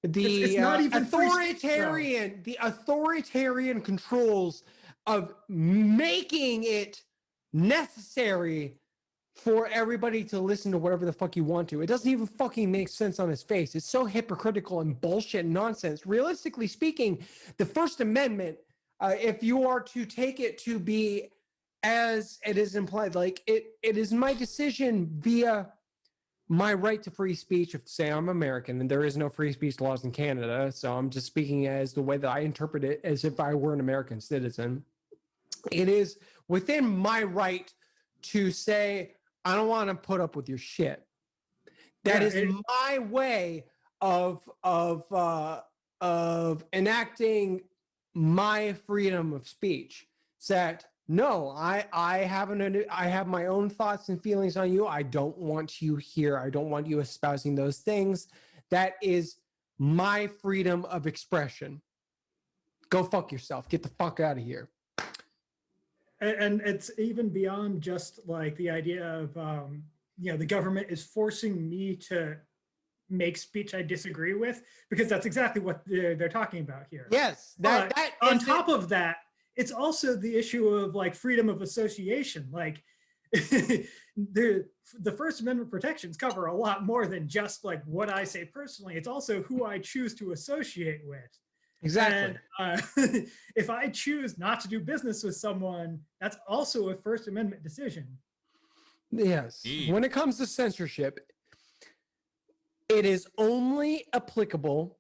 it's not even free speech, the authoritarian controls of making it necessary for everybody to listen to whatever the fuck you want to. It doesn't even fucking make sense on its face. It's so hypocritical and bullshit and nonsense. Realistically speaking, the First Amendment, if you are to take it to be as it is implied, like it is my decision via my right to free speech. If say I'm American and there is no free speech laws in Canada, so I'm just speaking as the way that I interpret it as if I were an American citizen. It is within my right to say, I don't want to put up with your shit. That is my way of enacting my freedom of speech. It's that no, I have my own thoughts and feelings on you. I don't want you here. I don't want you espousing those things. That is my freedom of expression. Go fuck yourself. Get the fuck out of here. and it's even beyond just like the idea of the government is forcing me to make speech I disagree with, because that's exactly what they're talking about here. Yes, But on top of that, it's also the issue of like freedom of association. Like the First Amendment protections cover a lot more than just like what I say personally. It's also who I choose to associate with. Exactly. And if I choose not to do business with someone, that's also a First Amendment decision. Yes. When it comes to censorship, it is only applicable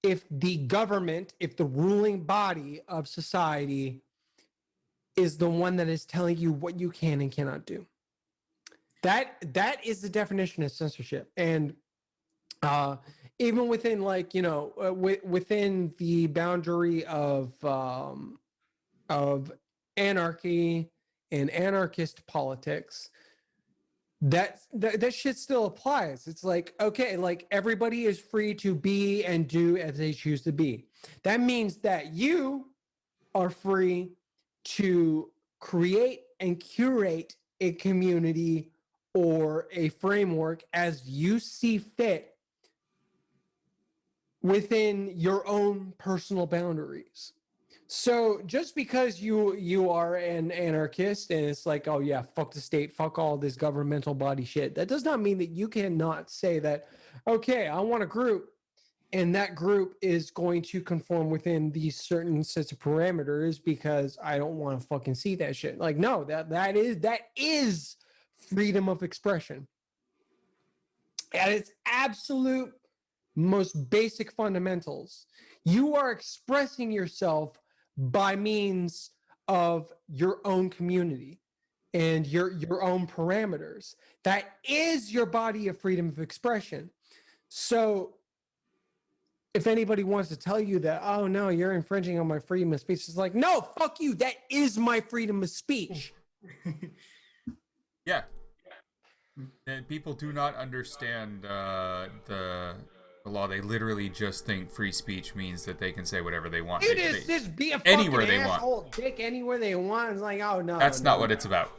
if the government, if the ruling body of society is the one that is telling you what you can and cannot do. That is the definition of censorship. And even within within the boundary of anarchy and anarchist politics, that shit still applies. It's like, okay, like everybody is free to be and do as they choose to be. That means that you are free to create and curate a community or a framework as you see fit within your own personal boundaries. So just because you are an anarchist and it's like, oh yeah, fuck the state, fuck all this governmental body shit, that does not mean that you cannot say that, okay, I want a group and that group is going to conform within these certain sets of parameters because I don't want to fucking see that shit. Like, no, that is freedom of expression. At its absolute most basic fundamentals. You are expressing yourself by means of your own community and your own parameters. That is your body of freedom of expression. So if anybody wants to tell you that, oh no, you're infringing on my freedom of speech, it's like, no, fuck you. That is my freedom of speech. Yeah. And people do not understand the law. They literally just think free speech means that they can say whatever they want. It is just be a anywhere fucking they asshole, want. dick anywhere they want. It's like, oh no. That's not what it's about.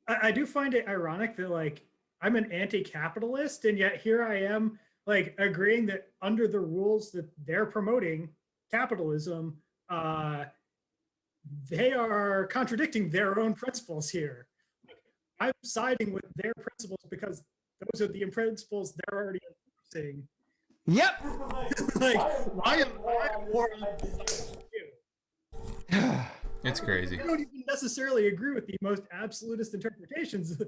I do find it ironic that like I'm an anti-capitalist and yet here I am like agreeing that under the rules that they're promoting capitalism, they are contradicting their own principles here. I'm siding with their principles because those are the principles they're already enforcing. Yep. Like, why am I more on this side than you? It's crazy. I don't even necessarily agree with the most absolutist interpretations.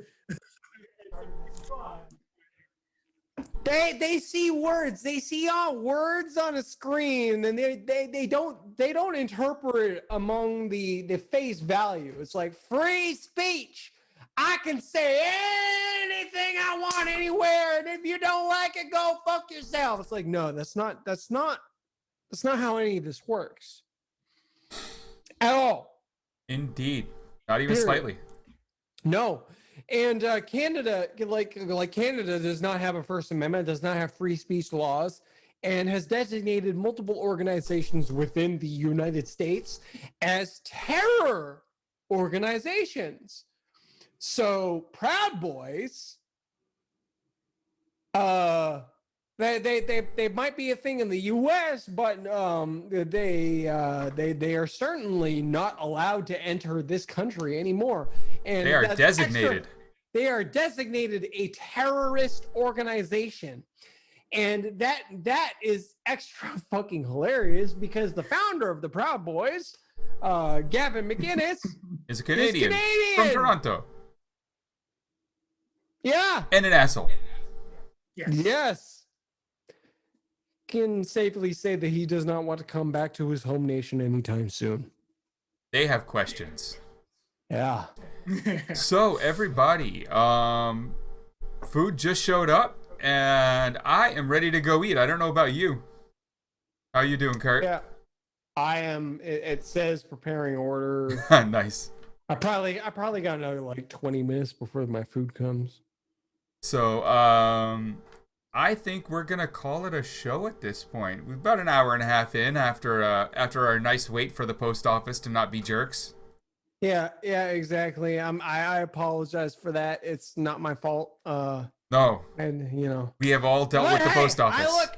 They see words. They see all words on a screen, and they don't interpret among the face value. It's like free speech. I can say anything I want anywhere, and if you don't like it, go fuck yourself. It's like, no, that's not That's not how any of this works at all. Indeed. Not even Period. slightly. No. And Canada, like Canada, does not have a First Amendment, does not have free speech laws, and has designated multiple organizations within the United States as terror organizations. So Proud Boys, they might be a thing in the U.S., but they are certainly not allowed to enter this country anymore. And They are designated. They are designated a terrorist organization, and that is extra fucking hilarious because the founder of the Proud Boys, Gavin McInnes, Is a Canadian. Canadian. From Toronto. Yeah. And an asshole. Yes. Can safely say that he does not want to come back to his home nation anytime soon. They have questions. Yeah. So everybody, food just showed up and I am ready to go eat. I don't know about you. How you doing, Kirt? Yeah. I am. It says preparing order. Nice. I probably got another like 20 minutes before my food comes. So, I think we're gonna call it a show at this point. We're about an hour and a half in after our nice wait for the post office to not be jerks. Yeah, exactly. I apologize for that. It's not my fault. No, And we have all dealt but with the hey, post office.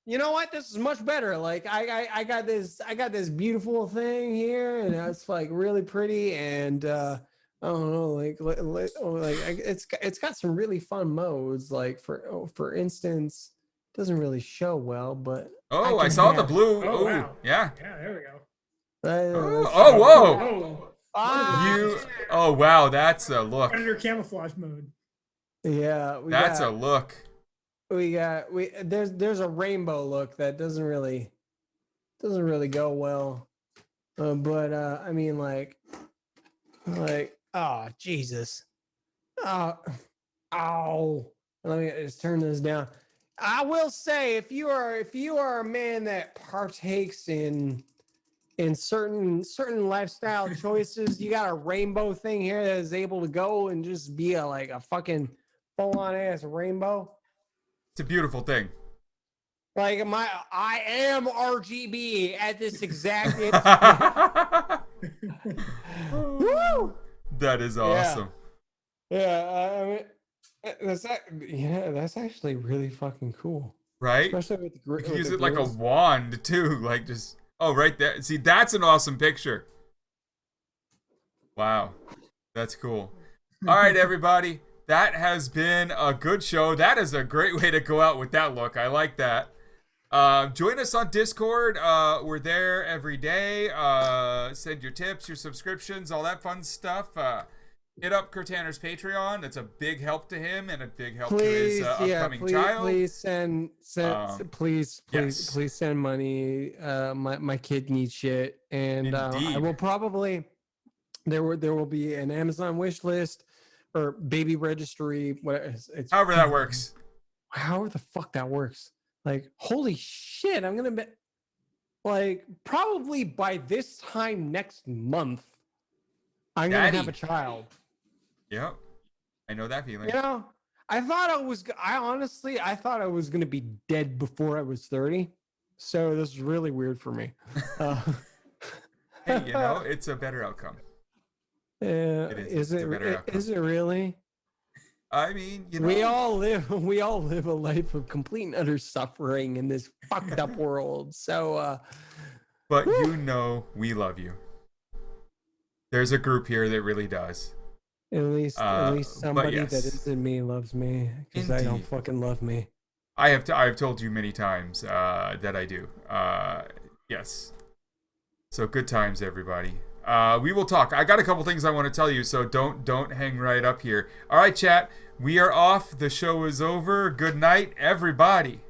you know what? This is much better. Like I got this beautiful thing here, and it's like really pretty, and I don't know, it's got some really fun modes. Like for instance, it doesn't really show well, but Oh, I can saw the have- blue. Oh, Ooh, wow. yeah. Yeah, there we go. Oh, whoa. Oh, Oh, wow. That's a look. under camouflage mode. Yeah, That's a look. there's a rainbow look that doesn't really go well, but I mean like oh Jesus, ow, let me just turn this down. I will say, if you are a man that partakes in certain lifestyle choices, you got a rainbow thing here that is able to go and just be a fucking full on ass rainbow. It's a beautiful thing. Like I am RGB at this exact. Woo! That is awesome. Yeah, I mean, that's actually really fucking cool. Right? Especially with You can use it like a wand too, like just right there. See, that's an awesome picture. Wow, that's cool. All right, everybody, that has been a good show. That is a great way to go out with that look. I like that. Join us on Discord. We're there every day. Send your tips, your subscriptions, all that fun stuff. Hit up Kirtaner's Patreon. It's a big help to him and a big help to his upcoming child. Please send please yes. send money. My kid needs shit, and I will probably there will be an Amazon wish list or baby registry. However that works. However the fuck that works. Like, holy shit! I'm gonna be like probably by this time next month, I'm gonna have a child. Yep, I know that feeling. I honestly thought I was gonna be dead before I was 30. So this is really weird for me. Hey, it's a better outcome. Is it really? I mean, we all live a life of complete and utter suffering in this fucked up world. So, but we love you. There's a group here that really does. At least somebody that isn't me loves me, because I don't fucking love me. I've told you many times that I do. Yes. So good times, everybody. We will talk. I got a couple things I want to tell you, so don't hang right up here. All right, chat. We are off. The show is over. Good night, everybody.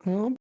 Well,